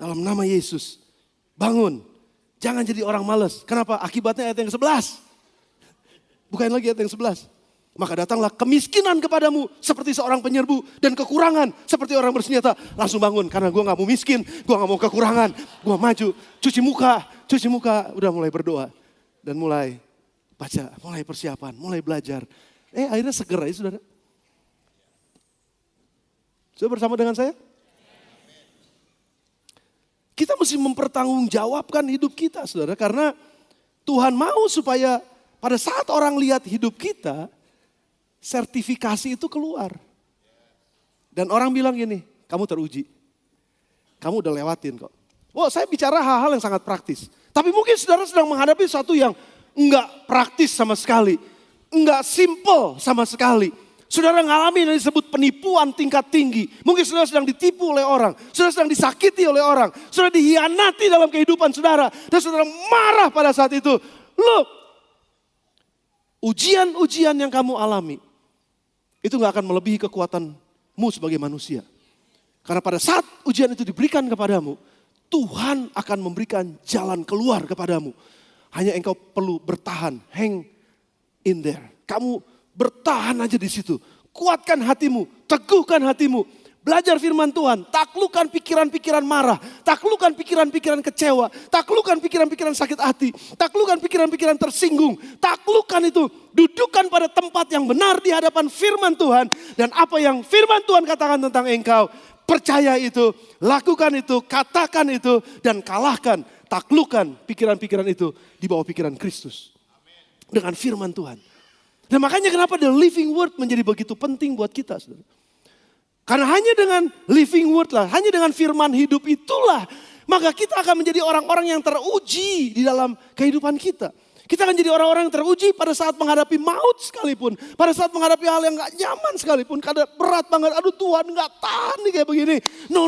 Dalam nama Yesus. Bangun. Jangan jadi orang malas. Kenapa? Akibatnya ayat yang 11. Bukan lagi ayat yang 11. Maka datanglah kemiskinan kepadamu seperti seorang penyerbu. Dan kekurangan seperti orang bersenjata. Langsung bangun. Karena gue gak mau miskin. Gue gak mau kekurangan. Gue maju. Cuci muka. Udah mulai berdoa. Dan mulai baca, mulai persiapan, mulai belajar. Akhirnya seger ya saudara. Sudah bersama dengan saya? Kita mesti mempertanggungjawabkan hidup kita saudara. Karena Tuhan mau supaya pada saat orang lihat hidup kita, sertifikasi itu keluar. Dan orang bilang gini, kamu teruji. Kamu udah lewatin kok. Wah, saya bicara hal-hal yang sangat praktis. Tapi mungkin saudara sedang menghadapi sesuatu yang enggak praktis sama sekali. Enggak simple sama sekali. Saudara ngalami yang disebut penipuan tingkat tinggi. Mungkin saudara sedang ditipu oleh orang. Saudara sedang disakiti oleh orang. Saudara dihianati dalam kehidupan saudara. Dan saudara marah pada saat itu. Look, ujian-ujian yang kamu alami. Itu gak akan melebihi kekuatanmu sebagai manusia. Karena pada saat ujian itu diberikan kepadamu. Tuhan akan memberikan jalan keluar kepadamu. Hanya engkau perlu bertahan, hang in there. Kamu bertahan aja di situ. Kuatkan hatimu, teguhkan hatimu. Belajar firman Tuhan, taklukkan pikiran-pikiran marah, taklukkan pikiran-pikiran kecewa, taklukkan pikiran-pikiran sakit hati, taklukkan pikiran-pikiran tersinggung, taklukkan itu. Dudukkan pada tempat yang benar di hadapan firman Tuhan. Dan apa yang firman Tuhan katakan tentang engkau, percaya itu, lakukan itu, katakan itu, dan kalahkan. Taklukkan pikiran-pikiran itu di bawah pikiran Kristus. Dengan firman Tuhan. Dan makanya kenapa the living word menjadi begitu penting buat kita. Saudara. Karena hanya dengan living word lah, hanya dengan firman hidup itulah, maka kita akan menjadi orang-orang yang teruji di dalam kehidupan kita. Kita akan jadi orang-orang yang teruji pada saat menghadapi maut sekalipun. Pada saat menghadapi hal yang gak nyaman sekalipun. Karena berat banget, aduh Tuhan gak tahan nih kayak begini. No.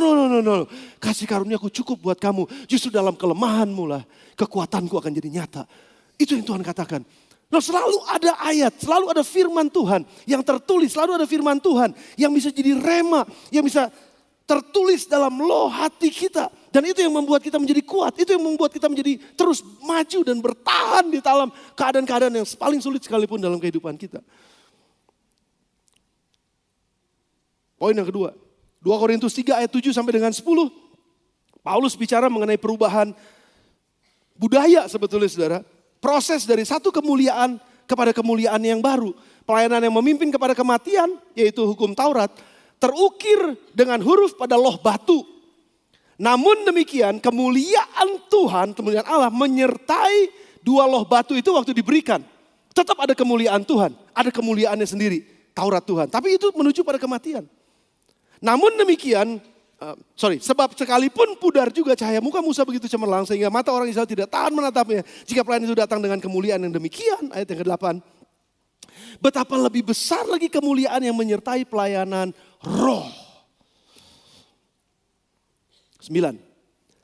Kasih karuniaku cukup buat kamu. Justru dalam kelemahanmu lah, kekuatanku akan jadi nyata. Itu yang Tuhan katakan. Nah, selalu ada ayat, selalu ada firman Tuhan yang tertulis, selalu ada firman Tuhan yang bisa jadi rema, yang bisa tertulis dalam loh hati kita. Dan itu yang membuat kita menjadi kuat, itu yang membuat kita menjadi terus maju dan bertahan di dalam keadaan-keadaan yang paling sulit sekalipun dalam kehidupan kita. Poin yang kedua, 2 Korintus 3 ayat 7 sampai dengan 10. Paulus bicara mengenai perubahan budaya sebetulnya saudara. Proses dari satu kemuliaan kepada kemuliaan yang baru. Pelayanan yang memimpin kepada kematian, yaitu hukum Taurat, terukir dengan huruf pada loh batu. Namun demikian kemuliaan Tuhan, kemuliaan Allah menyertai dua loh batu itu waktu diberikan. Tetap ada kemuliaan Tuhan, ada kemuliaannya sendiri, Taurat Tuhan. Tapi itu menuju pada kematian. Namun demikian, sebab sekalipun pudar juga cahaya muka Musa begitu cemerlang sehingga mata orang Israel tidak tahan menatapnya. Jika pelayan itu datang dengan kemuliaan yang demikian, ayat yang ke-8. Betapa lebih besar lagi kemuliaan yang menyertai pelayanan roh. 9.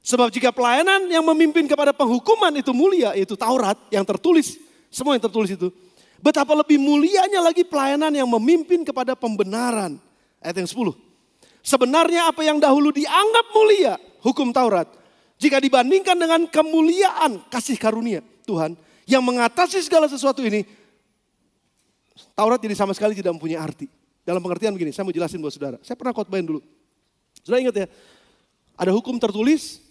Sebab jika pelayanan yang memimpin kepada penghukuman itu mulia, yaitu Taurat yang tertulis, semua yang tertulis itu. Betapa lebih mulianya lagi pelayanan yang memimpin kepada pembenaran. Ayat yang 10. Sebenarnya apa yang dahulu dianggap mulia, hukum Taurat, jika dibandingkan dengan kemuliaan kasih karunia Tuhan yang mengatasi segala sesuatu ini, Taurat jadi sama sekali tidak mempunyai arti. Dalam pengertian begini, saya mau jelasin buat saudara. Saya pernah khotbahin dulu. Saudara ingat ya, ada hukum tertulis,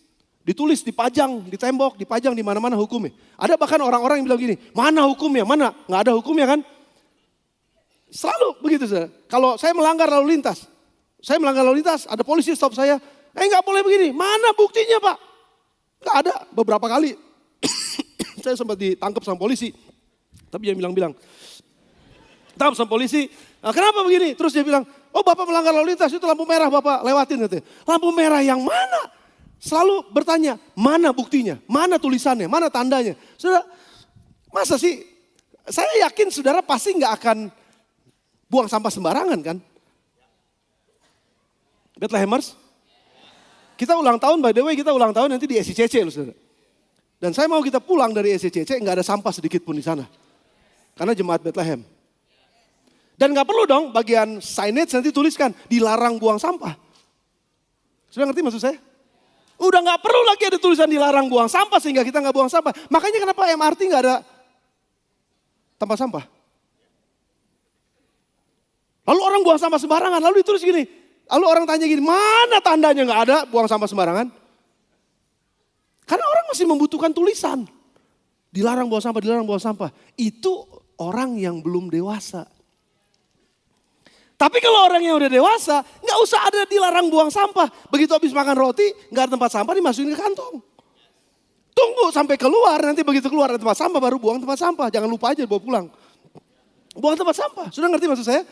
ditulis, dipajang, di tembok, dipajang di mana-mana hukumnya. Ada bahkan orang-orang yang bilang gini, mana hukumnya, mana? Nggak ada hukumnya kan? Selalu begitu saudara. Kalau saya melanggar lalu lintas, ada polisi stop saya. Nggak boleh begini. Mana buktinya Pak? Nggak ada. Beberapa kali saya sempat ditangkap sama polisi. Tapi dia bilang, tangkap sama polisi. Nah, kenapa begini? Terus dia bilang, oh Bapak melanggar lalu lintas, itu lampu merah Bapak lewatin. Katanya. Lampu merah yang mana? Selalu bertanya, mana buktinya? Mana tulisannya? Mana tandanya? Saudara, masa sih? Saya yakin saudara pasti nggak akan buang sampah sembarangan kan? Bethlehemers, kita ulang tahun, by the way kita ulang tahun nanti di SCCC loh saudara. Dan saya mau kita pulang dari SCCC nggak ada sampah sedikit pun di sana. Karena jemaat Bethlehem. Dan nggak perlu dong bagian signage nanti tuliskan dilarang buang sampah. Sudah ngerti maksud saya? Udah nggak perlu lagi ada tulisan dilarang buang sampah sehingga kita nggak buang sampah. Makanya kenapa MRT nggak ada tempat sampah? Lalu orang buang sampah sembarangan, lalu ditulis gini. Lalu orang tanya gini, mana tandanya nggak ada buang sampah sembarangan? Karena orang masih membutuhkan tulisan. Dilarang buang sampah, dilarang buang sampah. Itu orang yang belum dewasa. Tapi kalau orang yang udah dewasa, nggak usah ada dilarang buang sampah. Begitu habis makan roti, nggak ada tempat sampah, dimasukin ke kantong. Tunggu sampai keluar, nanti begitu keluar ada tempat sampah, baru buang tempat sampah. Jangan lupa aja bawa pulang. Buang tempat sampah, sudah ngerti maksud saya?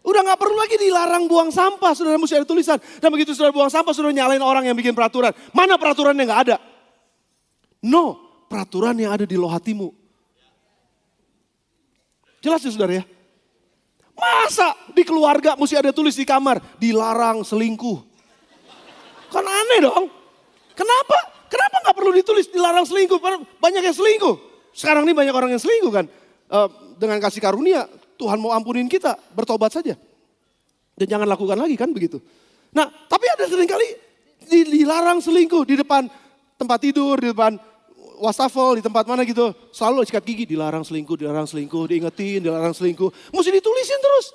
Udah gak perlu lagi dilarang buang sampah, saudara mesti ada tulisan. Dan begitu saudara buang sampah, saudara nyalain orang yang bikin peraturan. Mana peraturannya gak ada? No, peraturan yang ada di loh hatimu. Jelas ya saudara ya? Masa di keluarga mesti ada tulis di kamar, dilarang selingkuh. Kan aneh dong. Kenapa? Kenapa gak perlu ditulis dilarang selingkuh? Banyak yang selingkuh. Sekarang ini banyak orang yang selingkuh kan. Dengan kasih karunia, Tuhan mau ampunin kita, bertobat saja. Dan jangan lakukan lagi kan begitu. Nah tapi ada seringkali dilarang selingkuh di depan tempat tidur, di depan wastafel, di tempat mana gitu. Selalu sikat gigi, dilarang selingkuh, diingetin, dilarang selingkuh. Mesti ditulisin terus.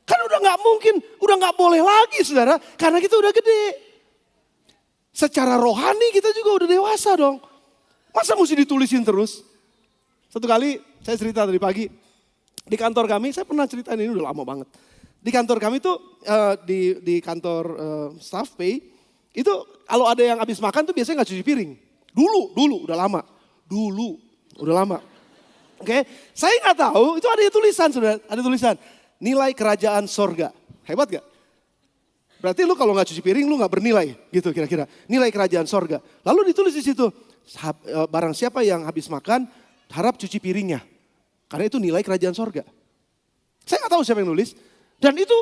Kan udah gak mungkin, udah gak boleh lagi saudara. Karena kita udah gede. Secara rohani kita juga udah dewasa dong. Masa mesti ditulisin terus? Satu kali saya cerita tadi pagi. Di kantor kami, saya pernah ceritain ini udah lama banget. Di kantor kami tuh, di kantor staff pay, itu kalau ada yang habis makan tuh biasanya gak cuci piring. Dulu, udah lama. Oke, saya nggak tahu, itu ada tulisan, saudara, ada tulisan nilai kerajaan sorga. Hebat gak? Berarti lu kalau nggak cuci piring lu nggak bernilai, gitu kira-kira. Nilai kerajaan sorga. Lalu ditulis di situ, barang siapa yang habis makan harap cuci piringnya, karena itu nilai kerajaan sorga. Saya nggak tahu siapa yang nulis, dan itu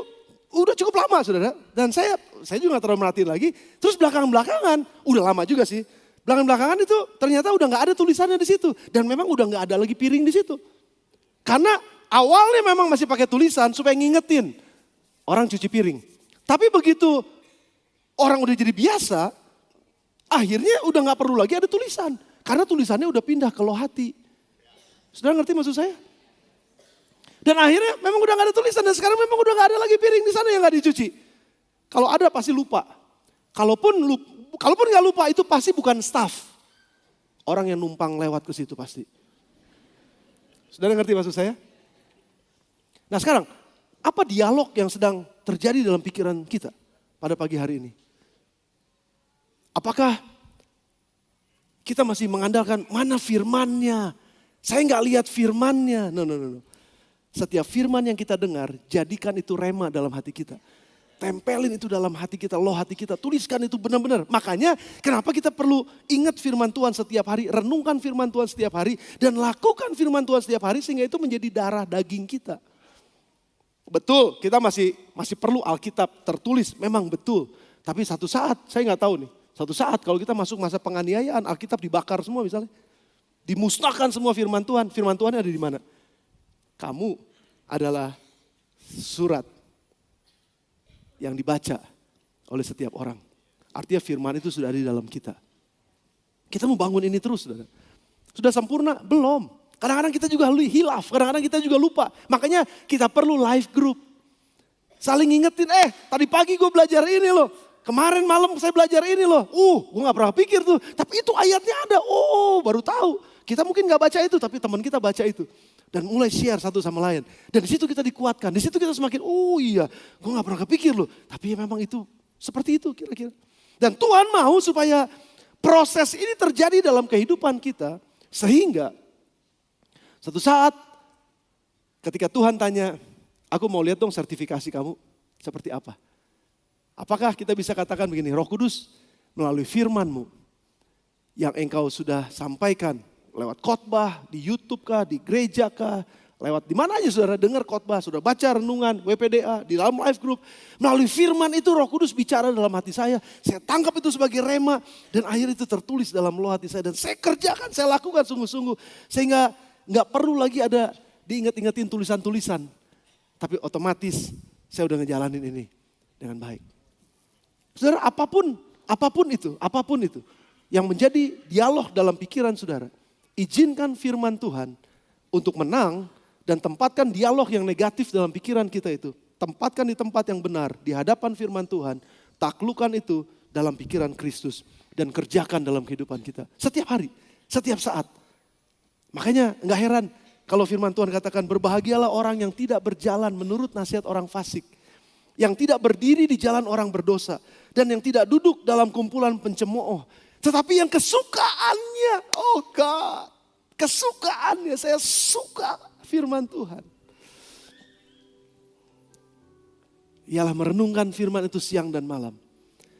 udah cukup lama, saudara. Dan saya juga nggak terlalu merhatiin lagi. Terus belakangan, udah lama juga sih. Belakangan itu ternyata udah nggak ada tulisannya di situ. Dan memang udah nggak ada lagi piring di situ. Karena awalnya memang masih pakai tulisan supaya ngingetin orang cuci piring. Tapi begitu orang udah jadi biasa, akhirnya udah nggak perlu lagi ada tulisan. Karena tulisannya udah pindah ke loh hati. Sudah ngerti maksud saya? Dan akhirnya memang udah gak ada tulisan dan sekarang memang udah gak ada lagi piring di sana yang gak dicuci. Kalau ada pasti lupa. Kalaupun gak lupa itu pasti bukan staff. Orang yang numpang lewat ke situ pasti. Saudara ngerti maksud saya? Nah sekarang, apa dialog yang sedang terjadi dalam pikiran kita pada pagi hari ini? Apakah kita masih mengandalkan mana firmannya? Saya gak lihat firmannya. No. Setiap firman yang kita dengar, jadikan itu rema dalam hati kita. Tempelin itu dalam hati kita, loh hati kita. Tuliskan itu benar-benar. Makanya kenapa kita perlu ingat firman Tuhan setiap hari, renungkan firman Tuhan setiap hari, dan lakukan firman Tuhan setiap hari sehingga itu menjadi darah daging kita. Betul, kita masih perlu Alkitab tertulis, memang betul. Tapi satu saat, saya nggak tahu nih, satu saat kalau kita masuk masa penganiayaan, Alkitab dibakar semua misalnya. Dimusnahkan semua firman Tuhan ada di mana? Kamu adalah surat yang dibaca oleh setiap orang. Artinya firman itu sudah ada di dalam kita. Kita mau bangun ini terus, saudara. Sudah sempurna? Belum. Kadang-kadang kita juga hilaf, kadang-kadang kita juga lupa. Makanya kita perlu life group. Saling ngingetin, tadi pagi gue belajar ini loh. Kemarin malam saya belajar ini loh. Gue gak pernah pikir tuh. Tapi itu ayatnya ada. Baru tahu. Kita mungkin gak baca itu, tapi teman kita baca itu. Dan mulai share satu sama lain. Dan di situ kita dikuatkan. Di situ kita semakin, iya, gue gak pernah kepikir loh. Tapi memang itu seperti itu kira-kira. Dan Tuhan mau supaya proses ini terjadi dalam kehidupan kita. Sehingga satu saat ketika Tuhan tanya, aku mau lihat dong sertifikasi kamu seperti apa. Apakah kita bisa katakan begini, Roh Kudus melalui firman-Mu yang engkau sudah sampaikan lewat khotbah, di YouTube kah, di gereja kah, lewat di mana aja saudara dengar khotbah, sudah baca renungan, WPDA, di dalam live group. Melalui firman itu Roh Kudus bicara dalam hati saya tangkap itu sebagai rema dan akhirnya itu tertulis dalam loh hati saya. Dan saya kerjakan, saya lakukan sungguh-sungguh. Sehingga gak perlu lagi ada diingat-ingatin tulisan-tulisan. Tapi otomatis saya udah ngejalanin ini dengan baik. Saudara apapun itu yang menjadi dialog dalam pikiran saudara. Izinkan firman Tuhan untuk menang dan tempatkan dialog yang negatif dalam pikiran kita itu. Tempatkan di tempat yang benar, di hadapan firman Tuhan. Taklukkan itu dalam pikiran Kristus dan kerjakan dalam kehidupan kita. Setiap hari, setiap saat. Makanya gak heran kalau firman Tuhan katakan berbahagialah orang yang tidak berjalan menurut nasihat orang fasik. Yang tidak berdiri di jalan orang berdosa. Dan yang tidak duduk dalam kumpulan pencemooh. Tetapi yang kesukaannya, God, kesukaannya, saya suka firman Tuhan. Ialah merenungkan firman itu siang dan malam.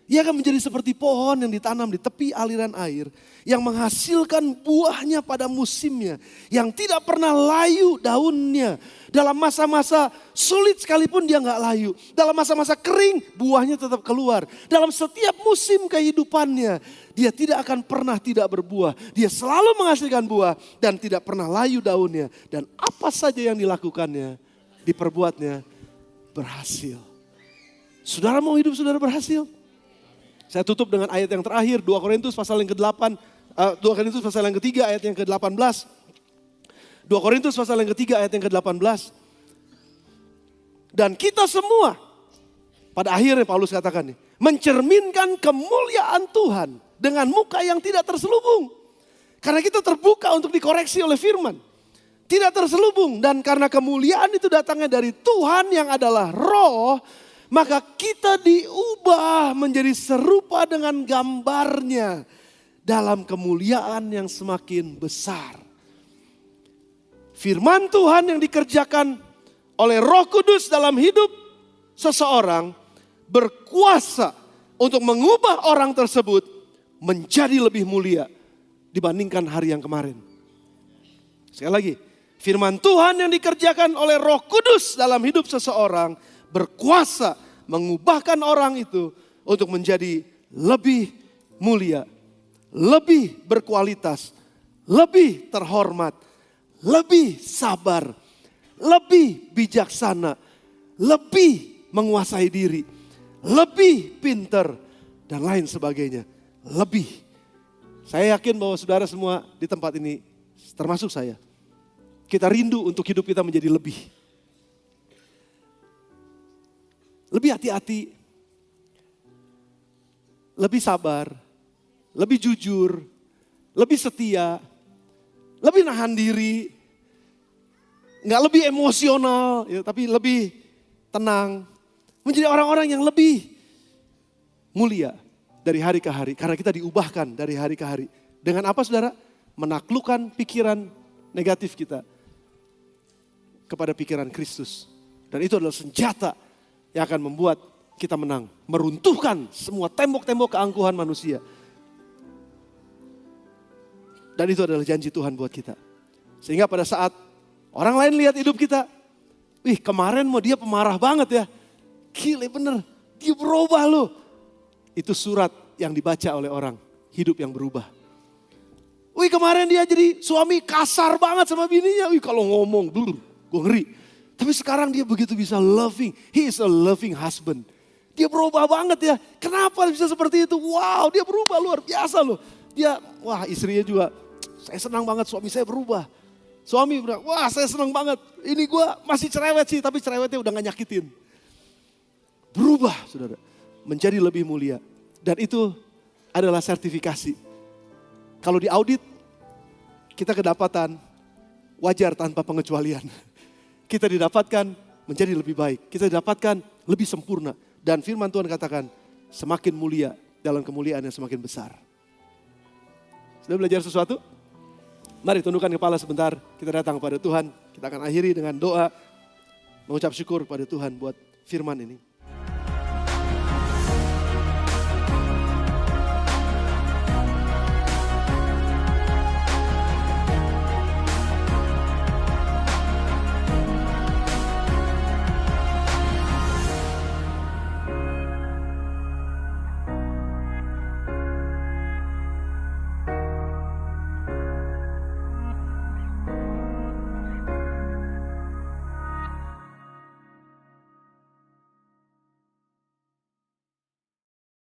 Ia akan menjadi seperti pohon yang ditanam di tepi aliran air. Yang menghasilkan buahnya pada musimnya. Yang tidak pernah layu daunnya. Dalam masa-masa sulit sekalipun dia gak layu. Dalam masa-masa kering buahnya tetap keluar. Dalam setiap musim kehidupannya. Dia tidak akan pernah tidak berbuah. Dia selalu menghasilkan buah dan tidak pernah layu daunnya. Dan apa saja yang dilakukannya, diperbuatnya berhasil. Saudara mau hidup saudara berhasil? Saya tutup dengan ayat yang terakhir, 2 Korintus pasal yang ke-8, 2 Korintus pasal yang ketiga ayat yang ke-18. 2 Korintus pasal yang ketiga ayat yang ke-18. Dan kita semua, pada akhirnya Paulus katakan nih, mencerminkan kemuliaan Tuhan dengan muka yang tidak terselubung. Karena kita terbuka untuk dikoreksi oleh firman. Tidak terselubung dan karena kemuliaan itu datangnya dari Tuhan yang adalah roh. Maka kita diubah menjadi serupa dengan gambarnya dalam kemuliaan yang semakin besar. firman Tuhan yang dikerjakan oleh Roh Kudus dalam hidup seseorang berkuasa untuk mengubah orang tersebut menjadi lebih mulia dibandingkan hari yang kemarin. Sekali lagi, firman Tuhan yang dikerjakan oleh Roh Kudus dalam hidup seseorang berkuasa mengubahkan orang itu untuk menjadi lebih mulia, lebih berkualitas, lebih terhormat, lebih sabar, lebih bijaksana, lebih menguasai diri, lebih pinter, dan lain sebagainya. Lebih. Saya yakin bahwa saudara semua di tempat ini, termasuk saya, kita rindu untuk hidup kita menjadi lebih. Lebih hati-hati, lebih sabar, lebih jujur, lebih setia, lebih nahan diri, nggak lebih emosional, ya, tapi lebih tenang. Menjadi orang-orang yang lebih mulia dari hari ke hari. Karena kita diubahkan dari hari ke hari. Dengan apa saudara? Menaklukkan pikiran negatif kita kepada pikiran Kristus. Dan itu adalah senjata yang akan membuat kita menang. Meruntuhkan semua tembok-tembok keangkuhan manusia. Dan itu adalah janji Tuhan buat kita. Sehingga pada saat orang lain lihat hidup kita, wih kemarin mau dia pemarah banget ya. Gile bener, dia berubah loh. Itu surat yang dibaca oleh orang, hidup yang berubah. Wih kemarin dia jadi suami kasar banget sama bininya. Wih kalau ngomong, gue ngeri. Tapi sekarang dia begitu bisa loving. He is a loving husband. Dia berubah banget ya. Kenapa bisa seperti itu? Wow, dia berubah luar biasa loh. Dia, wah istrinya juga, saya senang banget suami saya berubah. Suami bilang, wah saya senang banget. Ini gue masih cerewet sih, tapi cerewetnya udah gak nyakitin. Berubah saudara, menjadi lebih mulia. Dan itu adalah sertifikasi. Kalau di audit, kita kedapatan wajar tanpa pengecualian. Kita didapatkan menjadi lebih baik. Kita didapatkan lebih sempurna. Dan firman Tuhan katakan semakin mulia dalam kemuliaan yang semakin besar. Sudah belajar sesuatu? Mari tundukkan kepala sebentar. Kita datang kepada Tuhan. Kita akan akhiri dengan doa. Mengucap syukur kepada Tuhan buat firman ini.